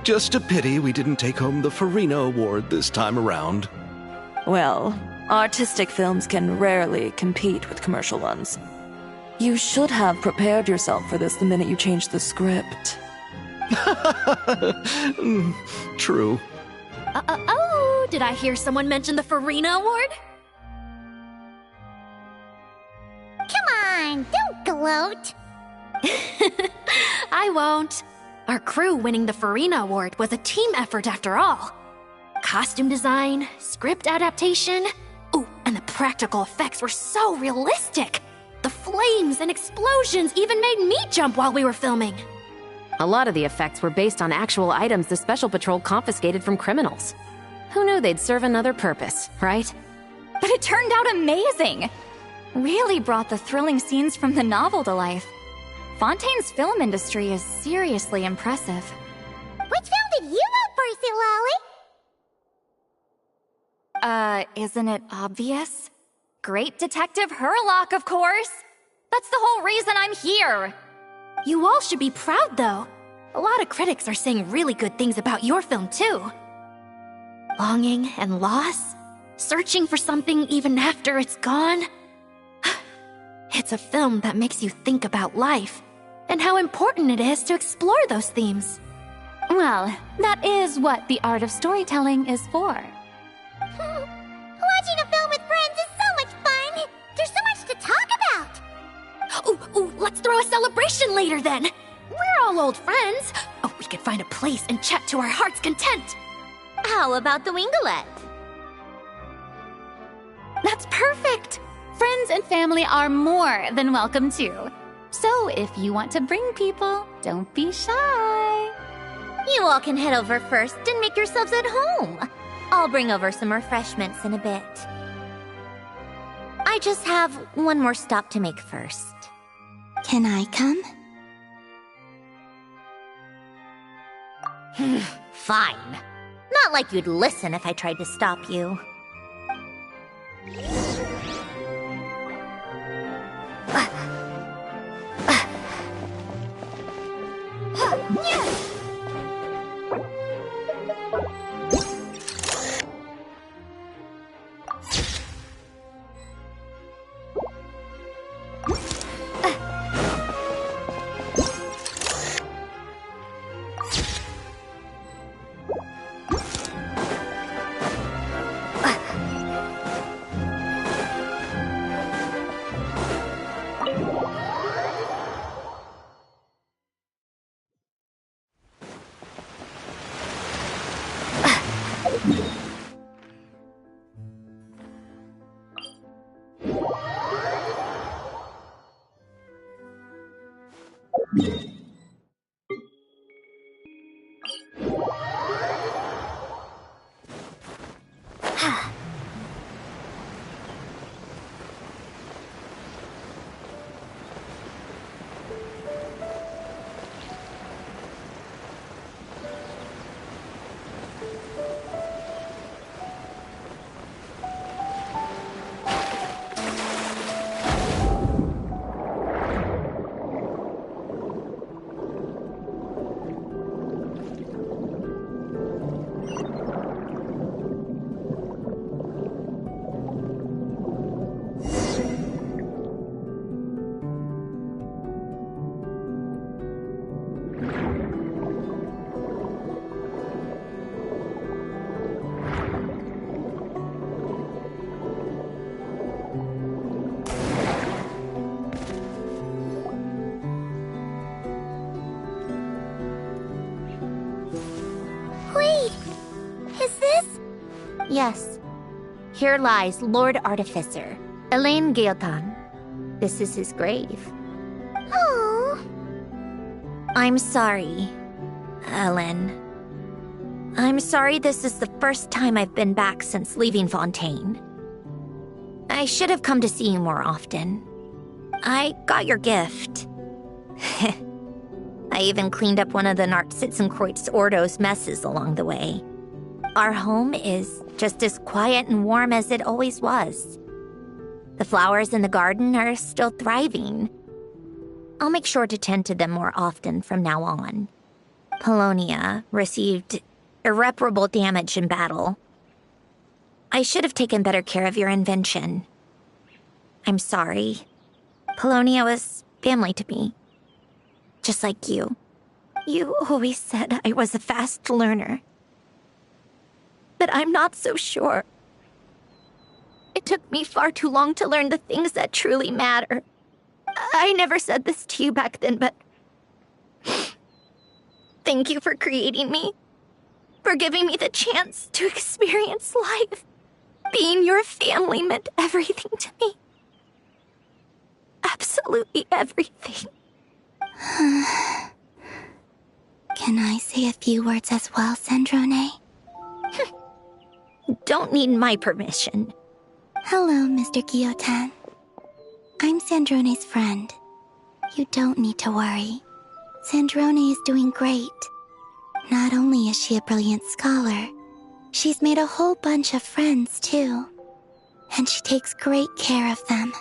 Just a pity we didn't take home the Farina Award this time around. Well, artistic films can rarely compete with commercial ones. You should have prepared yourself for this the minute you changed the script. True. Oh, did I hear someone mention the Farina Award? Come on, don't gloat. I won't. Our crew winning the Farina Award was a team effort after all. Costume design, script adaptation. Ooh, and the practical effects were so realistic. The flames and explosions even made me jump while we were filming. A lot of the effects were based on actual items the Special Patrol confiscated from criminals. Who knew they'd serve another purpose, right? But it turned out amazing. Really brought the thrilling scenes from the novel to life. Fontaine's film industry is seriously impressive. Which film did you vote for, Silali? Isn't it obvious? Great Detective Herlock, of course! That's the whole reason I'm here! You all should be proud, though. A lot of critics are saying really good things about your film, too. Longing and loss, searching for something even after it's gone. It's a film that makes you think about life and how important it is to explore those themes. Well, that is what the art of storytelling is for. Watching a film with friends is so much fun! There's so much to talk about! Ooh, let's throw a celebration later then! We're all old friends! Oh, we could find a place and chat to our heart's content! How about the Wingalette? That's perfect! Friends and family are more than welcome too. So if you want to bring people, don't be shy. You all can head over first and make yourselves at home. I'll bring over some refreshments in a bit. I just have one more stop to make first. Can I come? Fine. Not like you'd listen if I tried to stop you. Yes. Here lies Lord Artificer, Elaine Gaeltan. This is his grave. Oh. I'm sorry, Ellen. I'm sorry this is the first time I've been back since leaving Fontaine. I should have come to see you more often. I got your gift. I even cleaned up one of the Nartsitzenkreuz Ordo's messes along the way. Our home is just as quiet and warm as it always was. The flowers in the garden are still thriving. I'll make sure to tend to them more often from now on. Polonia received irreparable damage in battle. I should have taken better care of your invention. I'm sorry. Polonia was family to me. Just like you. You always said I was a fast learner. But I'm not so sure. It took me far too long to learn the things that truly matter. I never said this to you back then, but thank you for creating me. For giving me the chance to experience life. Being your family meant everything to me. Absolutely everything. Can I say a few words as well, Sandrone? Don't need my permission. Hello, Mr. Guillotin. I'm Sandrone's friend. You don't need to worry. Sandrone is doing great. Not only is she a brilliant scholar, she's made a whole bunch of friends, too. And she takes great care of them.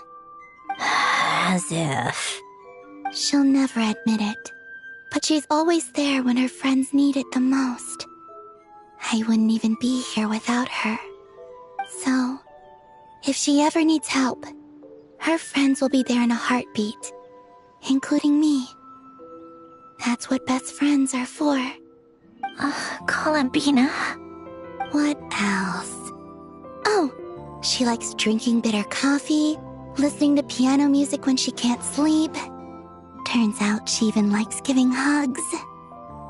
As if. She'll never admit it, but she's always there when her friends need it the most. I wouldn't even be here without her. So, if she ever needs help, her friends will be there in a heartbeat, including me. That's what best friends are for. Columbina. What else? Oh, she likes drinking bitter coffee, listening to piano music when she can't sleep. Turns out she even likes giving hugs.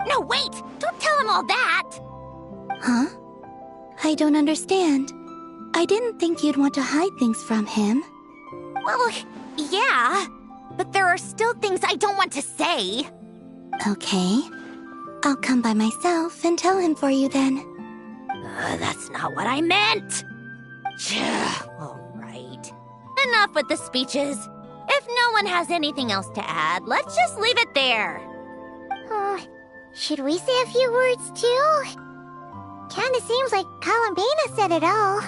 No, wait! Don't tell him all that! Huh? I don't understand. I didn't think you'd want to hide things from him. Well, yeah, but there are still things I don't want to say. Okay. I'll come by myself and tell him for you then. That's not what I meant! All right. Enough with the speeches. If no one has anything else to add, let's just leave it there. Should we say a few words too? Kinda seems like Columbina said it all.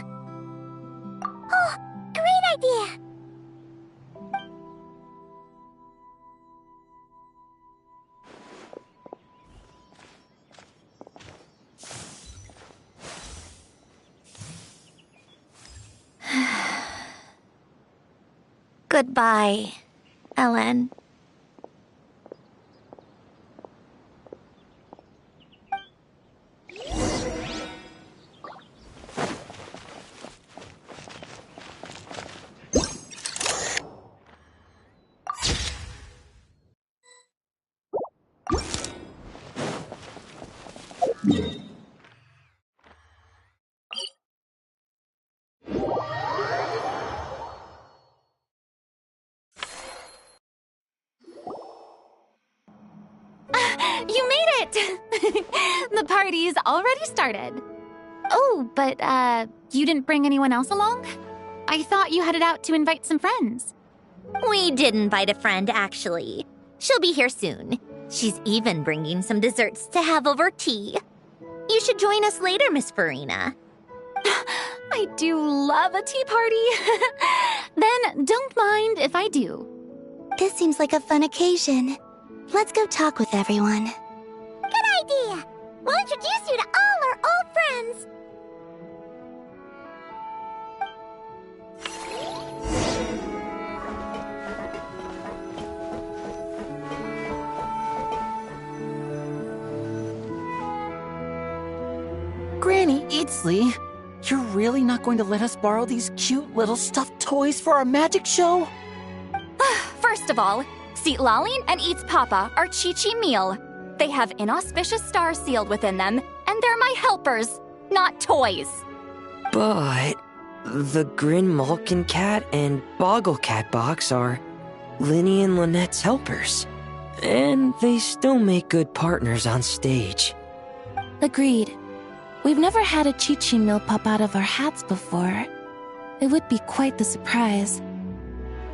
Oh, great idea! Goodbye, Ellen. You made it! The party's already started. Oh, but, you didn't bring anyone else along? I thought you headed out to invite some friends. We did invite a friend, actually. She'll be here soon. She's even bringing some desserts to have over tea. You should join us later, Miss Farina. I do love a tea party. Then don't mind if I do. This seems like a fun occasion. Let's go talk with everyone. Good idea! We'll introduce you to all our old friends. Granny Eatsley, you're really not going to let us borrow these cute little stuffed toys for our magic show? First of all, Seat Lalin and Eats Papa are Chi-Chi meal. They have inauspicious stars sealed within them, and they're my helpers, not toys. But the Grin Malkin Cat and Boggle Cat box are Linny and Lynette's helpers. And they still make good partners on stage. Agreed. We've never had a Chi-Chi meal pop out of our hats before. It would be quite the surprise.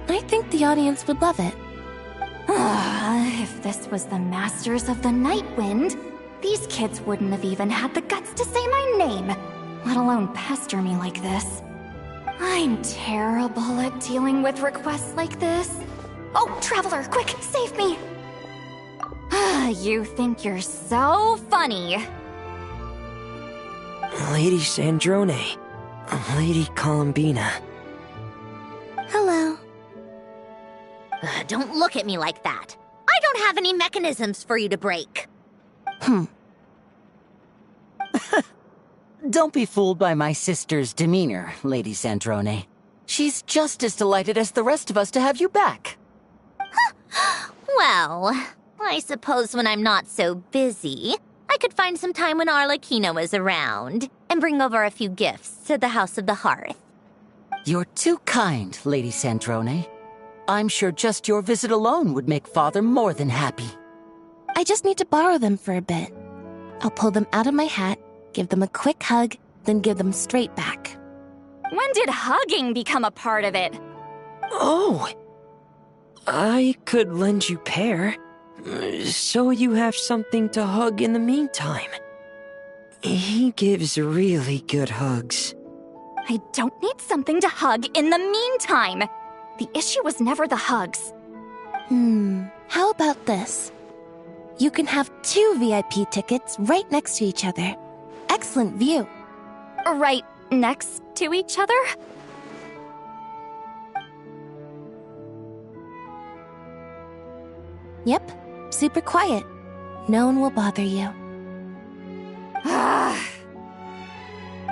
I think the audience would love it. If this was the Masters of the Night Wind, these kids wouldn't have even had the guts to say my name, let alone pester me like this. I'm terrible at dealing with requests like this. Oh, Traveler, quick, save me! You think you're so funny. Lady Sandrone, Lady Columbina. Hello. Don't look at me like that. I don't have any mechanisms for you to break. Don't be fooled by my sister's demeanor, Lady Sandrone. She's just as delighted as the rest of us to have you back. Well, I suppose when I'm not so busy, I could find some time when Arlecchino is around and bring over a few gifts to the House of the Hearth. You're too kind, Lady Sandrone. I'm sure just your visit alone would make Father more than happy. I just need to borrow them for a bit. I'll pull them out of my hat, give them a quick hug, then give them straight back. When did hugging become a part of it? Oh! I could lend you Pear, so you have something to hug in the meantime. He gives really good hugs. I don't need something to hug in the meantime. The issue was never the hugs. How about this? You can have 2 VIP tickets right next to each other. Excellent view. Right next to each other? Yep, super quiet. No one will bother you.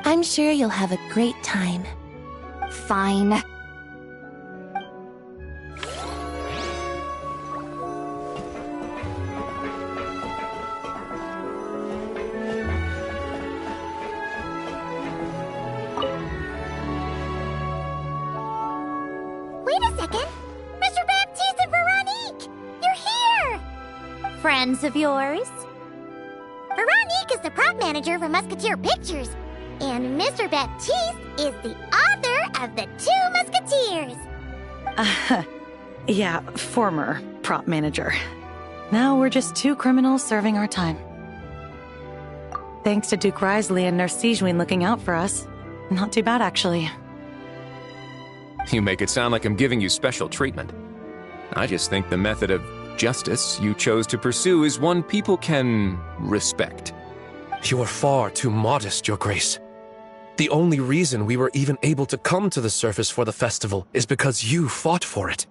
I'm sure you'll have a great time. Fine. Wait a second! Mr. Baptiste and Veronique! You're here! Friends of yours? Veronique is the prop manager for Musketeer Pictures, and Mr. Baptiste is the author of The 2 Musketeers. Yeah, former prop manager. Now we're just 2 criminals serving our time. Thanks to Duke Risley and Nurse Sijwin looking out for us. Not too bad, actually. You make it sound like I'm giving you special treatment. I just think the method of justice you chose to pursue is one people can respect. You are far too modest, Your Grace. The only reason we were even able to come to the surface for the festival is because you fought for it.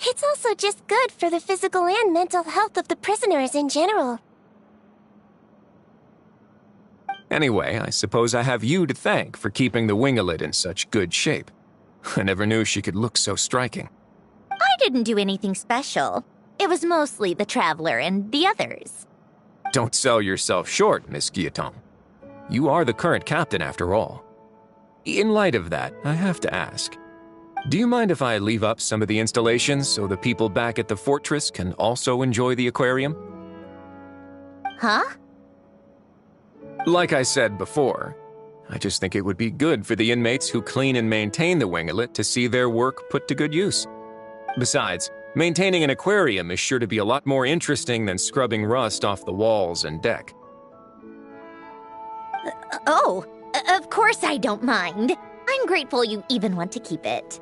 It's also just good for the physical and mental health of the prisoners in general. Anyway, I suppose I have you to thank for keeping the winglet in such good shape. I never knew she could look so striking. I didn't do anything special. It was mostly the Traveler and the others. Don't sell yourself short, Miss Guillotin. You are the current captain, after all. In light of that, I have to ask, do you mind if I leave up some of the installations so the people back at the fortress can also enjoy the aquarium? Huh? Like I said before, I just think it would be good for the inmates who clean and maintain the winglet to see their work put to good use. Besides, maintaining an aquarium is sure to be a lot more interesting than scrubbing rust off the walls and deck. Of course I don't mind. I'm grateful you even want to keep it.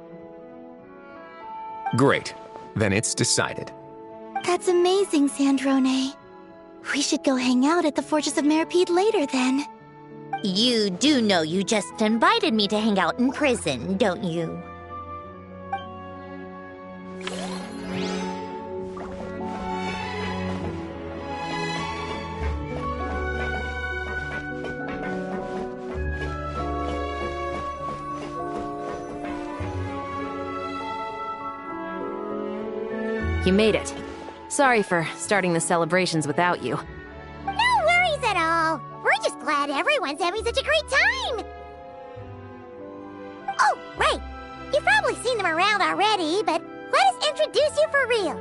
Great. Then it's decided. That's amazing, Sandrone. We should go hang out at the Fortress of Meripede later, then. You do know you just invited me to hang out in prison, don't you? You made it. Sorry for starting the celebrations without you. No worries at all. We're just glad everyone's having such a great time. Oh, right. You've probably seen them around already, but let us introduce you for real.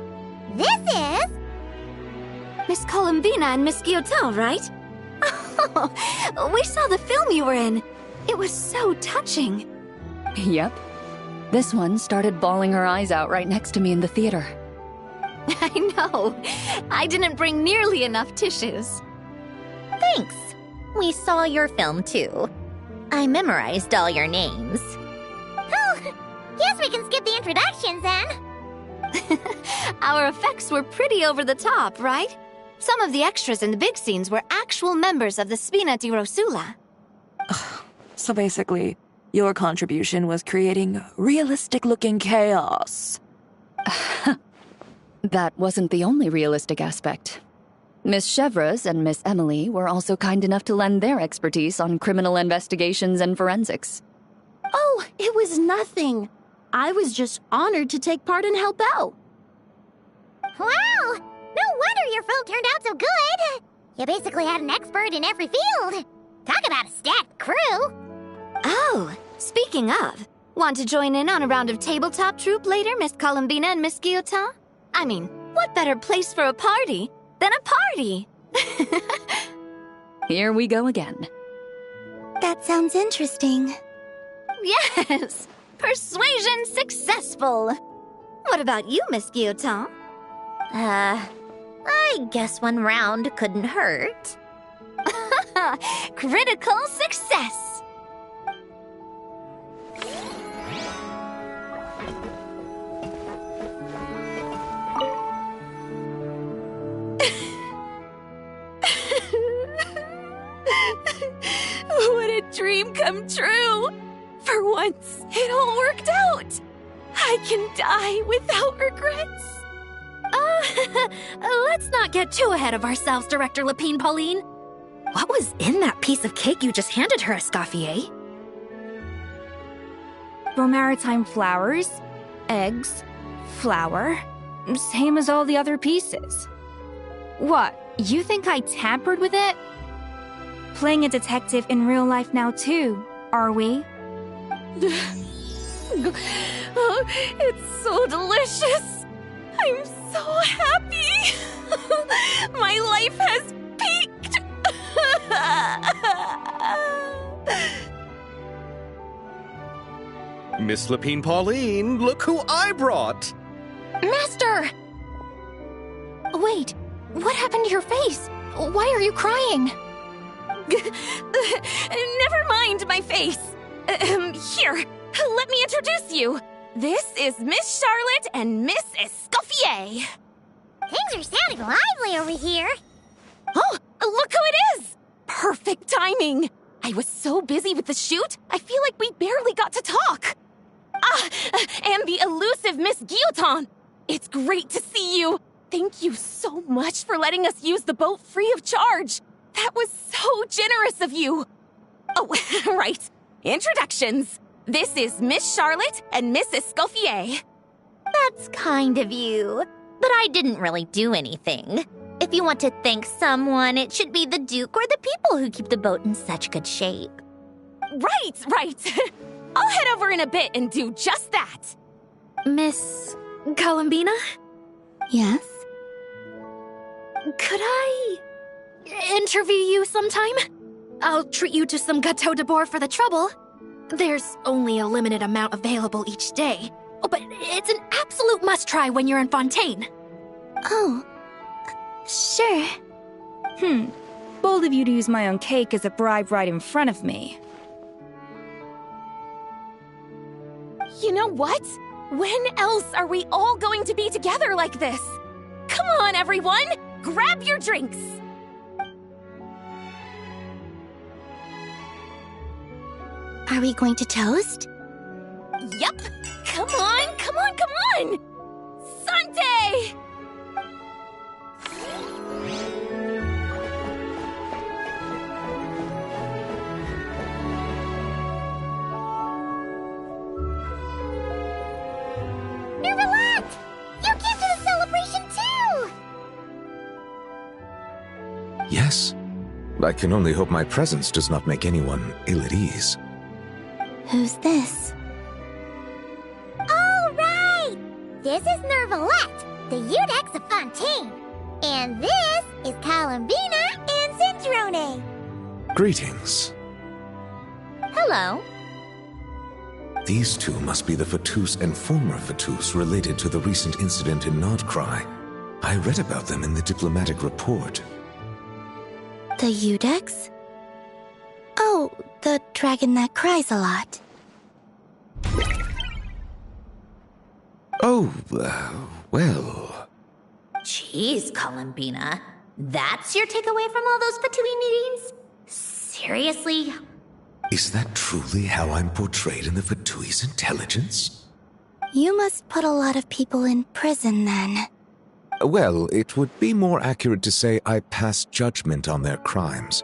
This is... Miss Columbina and Miss Guillotin, right? Oh, we saw the film you were in. It was so touching. Yep. This one started bawling her eyes out right next to me in the theater. I know. I didn't bring nearly enough tissues. Thanks. We saw your film, too. I memorized all your names. Oh, guess we can skip the introductions, then. Our effects were pretty over the top, right? Some of the extras in the big scenes were actual members of the Spina di Rosula. So basically, your contribution was creating realistic-looking chaos. That wasn't the only realistic aspect. Miss Chevres and Miss Emily were also kind enough to lend their expertise on criminal investigations and forensics. Oh, it was nothing. I was just honored to take part and help out. Wow! No wonder your film turned out so good. You basically had an expert in every field. Talk about a stacked crew. Oh, speaking of, want to join in on a round of tabletop troupe later, Miss Columbina and Miss Guillotin? I mean, what better place for a party than a party? Here we go again. That sounds interesting. Yes! Persuasion successful! What about you, Miss Guillotin? I guess one round couldn't hurt. Critical success! What a dream come true! For once, it all worked out! I can die without regrets! Let's not get too ahead of ourselves, Director Lapine Pauline. What was in that piece of cake you just handed her, Escoffier? Bromaritime flowers, eggs, flour, same as all the other pieces. What, you think I tampered with it? Playing a detective in real life now too, are we? Oh, it's so delicious! I'm so happy! My life has peaked! Miss Lapine Pauline, look who I brought! Master! Wait, what happened to your face? Why are you crying? Never mind my face. Here, let me introduce you. This is Miss Charlotte and Miss Escoffier. Things are sounding lively over here. Oh, look who it is! Perfect timing. I was so busy with the shoot, I feel like we barely got to talk. And the elusive Miss Guillotin. It's great to see you. Thank you so much for letting us use the boat free of charge. That was so generous of you. Oh, right. Introductions. This is Miss Charlotte and Miss Escoffier. That's kind of you, but I didn't really do anything. If you want to thank someone, it should be the Duke or the people who keep the boat in such good shape. Right. I'll head over in a bit and do just that. Miss Columbina? Yes? Could I interview you sometime? I'll treat you to some gâteau de bord for the trouble. There's only a limited amount available each day. Oh, but it's an absolute must-try when you're in Fontaine. Oh, sure. Bold of you to use my own cake as a bribe right in front of me. You know what? When else are we all going to be together like this? Come on, everyone! Grab your drinks! Are we going to toast? Yep! Come on! Sante! Nervalette! You came to the celebration too! Yes. I can only hope my presence does not make anyone ill at ease. Who's this? All right! This is Nervalette, the Eudex of Fontaine. And this is Columbina and Cendrone. Greetings. Hello. These two must be the Fatus and former Fatus related to the recent incident in Nodcry. I read about them in the diplomatic report. The Eudex? Oh, the dragon that cries a lot. Oh, well... Jeez, Columbina. That's your takeaway from all those Fatui meetings? Seriously? Is that truly how I'm portrayed in the Fatui's intelligence? You must put a lot of people in prison, then. Well, it would be more accurate to say I pass judgment on their crimes.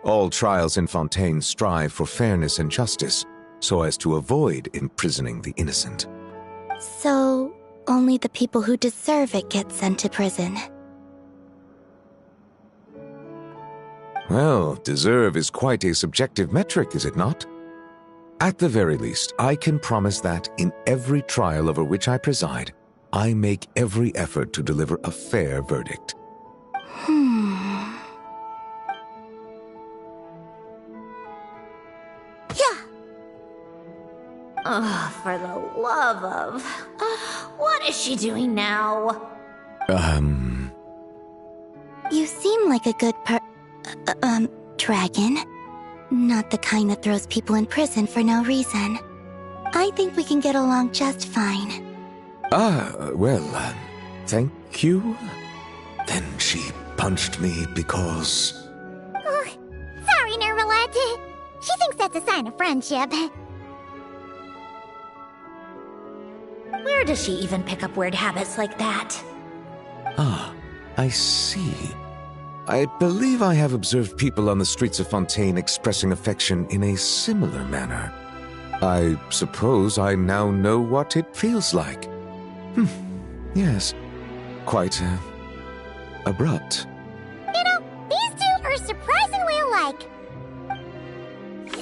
All trials in Fontaine strive for fairness and justice, so as to avoid imprisoning the innocent. So, only the people who deserve it get sent to prison. Well, deserve is quite a subjective metric, is it not? At the very least, I can promise that in every trial over which I preside, I make every effort to deliver a fair verdict. Yeah. Oh, for the love of... what is she doing now? You seem like a good dragon. Not the kind that throws people in prison for no reason. I think we can get along just fine. Well, thank you. Then she punched me because... Oh, sorry, Nermalette. She thinks that's a sign of friendship. Where does she even pick up weird habits like that? Ah, I see. I believe I have observed people on the streets of Fontaine expressing affection in a similar manner. I suppose I now know what it feels like. Yes. Quite, abrupt. You know, these two are surprisingly alike.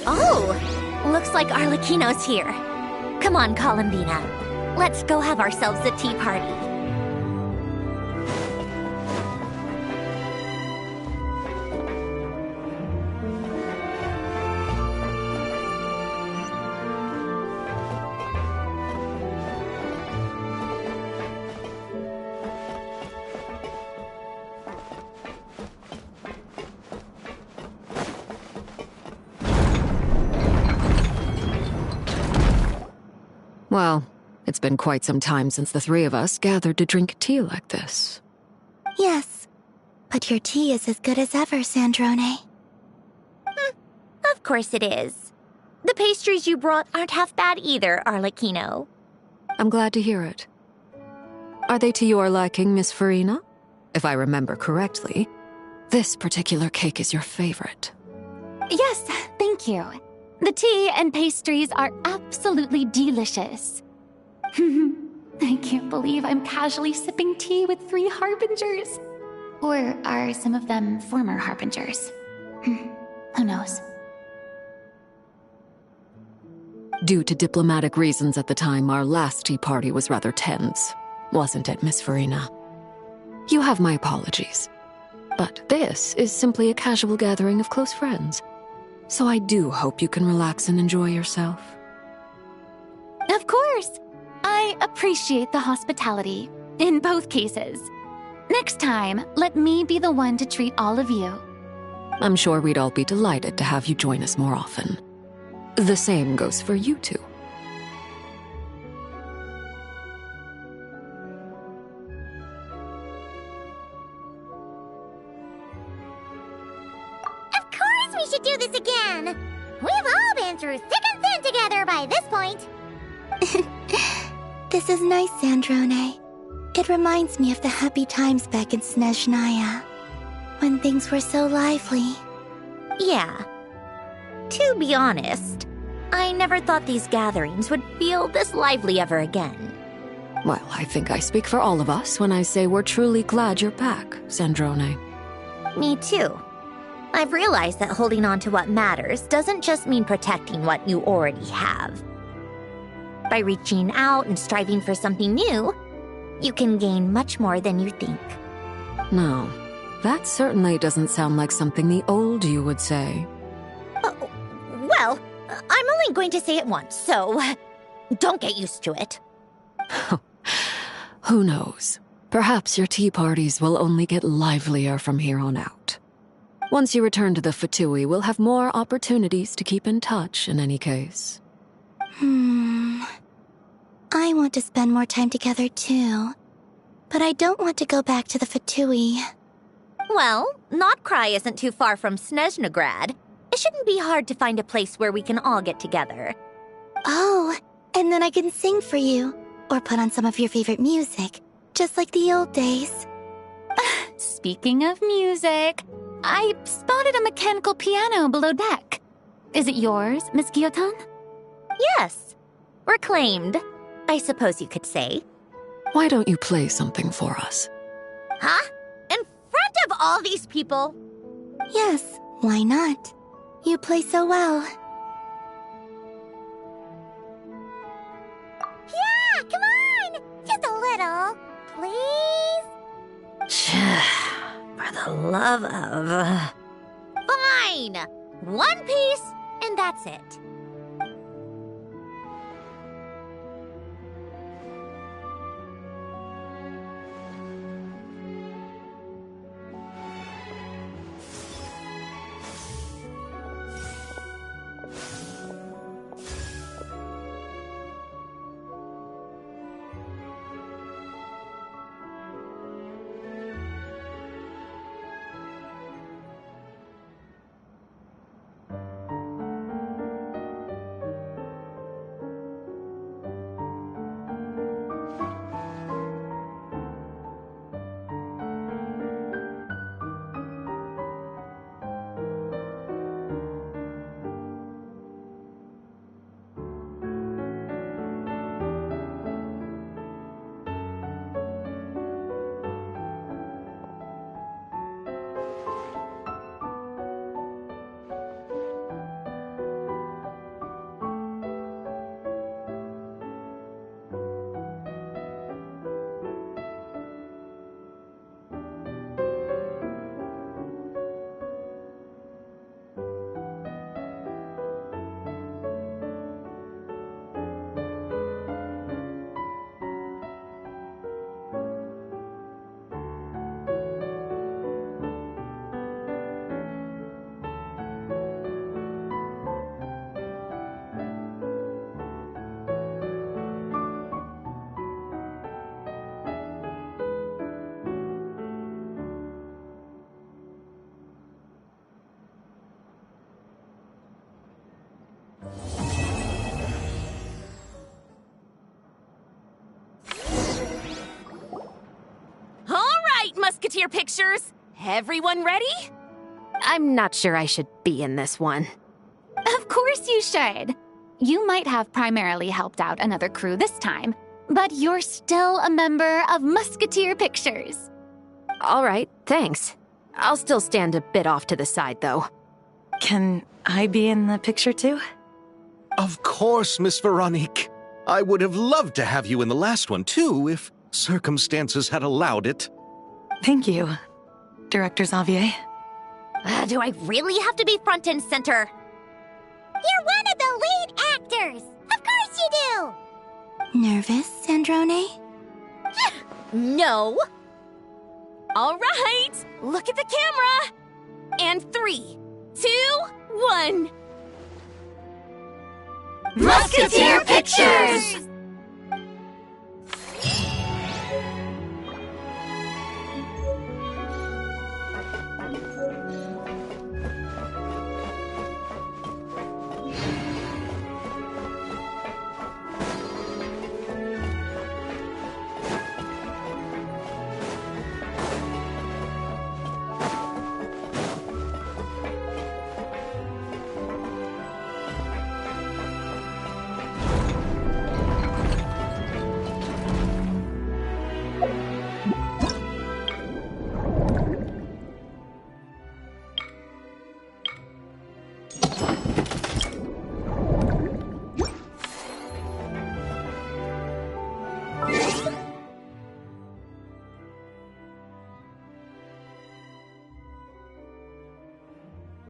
Oh, looks like Arlecchino's here. Come on, Columbina. Let's go have ourselves a tea party. Well, it's been quite some time since the three of us gathered to drink tea like this. Yes, but your tea is as good as ever, Sandrone. Of course it is. The pastries you brought aren't half bad either, Arlecchino. I'm glad to hear it. Are they to your liking, Miss Farina? If I remember correctly, this particular cake is your favorite. Yes, thank you. The tea and pastries are absolutely delicious. I can't believe I'm casually sipping tea with 3 harbingers. Or are some of them former harbingers? Who knows? Due to diplomatic reasons at the time, our last tea party was rather tense, wasn't it, Miss Farina? You have my apologies. But this is simply a casual gathering of close friends. So I do hope you can relax and enjoy yourself. Of course! I appreciate the hospitality, in both cases. Next time, let me be the one to treat all of you. I'm sure we'd all be delighted to have you join us more often. The same goes for you two. Of course we should do this again! We've all been through thick and thin together by this point. This is nice, Sandrone. It reminds me of the happy times back in Snezhnaya, when things were so lively. Yeah. To be honest, I never thought these gatherings would feel this lively ever again. Well, I think I speak for all of us when I say we're truly glad you're back, Sandrone. Me too. I've realized that holding on to what matters doesn't just mean protecting what you already have. By reaching out and striving for something new, you can gain much more than you think. No, that certainly doesn't sound like something the old you would say. Well, I'm only going to say it once, so don't get used to it. Who knows? Perhaps your tea parties will only get livelier from here on out. Once you return to the Fatui, we'll have more opportunities to keep in touch in any case. I want to spend more time together too, but I don't want to go back to the Fatui. Well, Notcry isn't too far from Snezhnograd. It shouldn't be hard to find a place where we can all get together. Oh, and then I can sing for you, or put on some of your favorite music, just like the old days. Speaking of music, I spotted a mechanical piano below deck. Is it yours, Miss Guillotin? Yes. Reclaimed, I suppose you could say. Why don't you play something for us? Huh? In front of all these people? Yes, why not? You play so well. Yeah, come on! Just a little, please? For the love of... Fine! One piece, and that's it. Musketeer Pictures! Everyone ready? I'm not sure I should be in this one. Of course you should. You might have primarily helped out another crew this time, but you're still a member of Musketeer Pictures. All right, thanks. I'll still stand a bit off to the side, though. Can I be in the picture too? Of course, Miss Veronique. I would have loved to have you in the last one, too, if circumstances had allowed it. Thank you, Director Xavier. Do I really have to be front and center? You're one of the lead actors! Of course you do! Nervous, Sandrone? No. All right, look at the camera. And 3, 2, 1. Musketeer Pictures!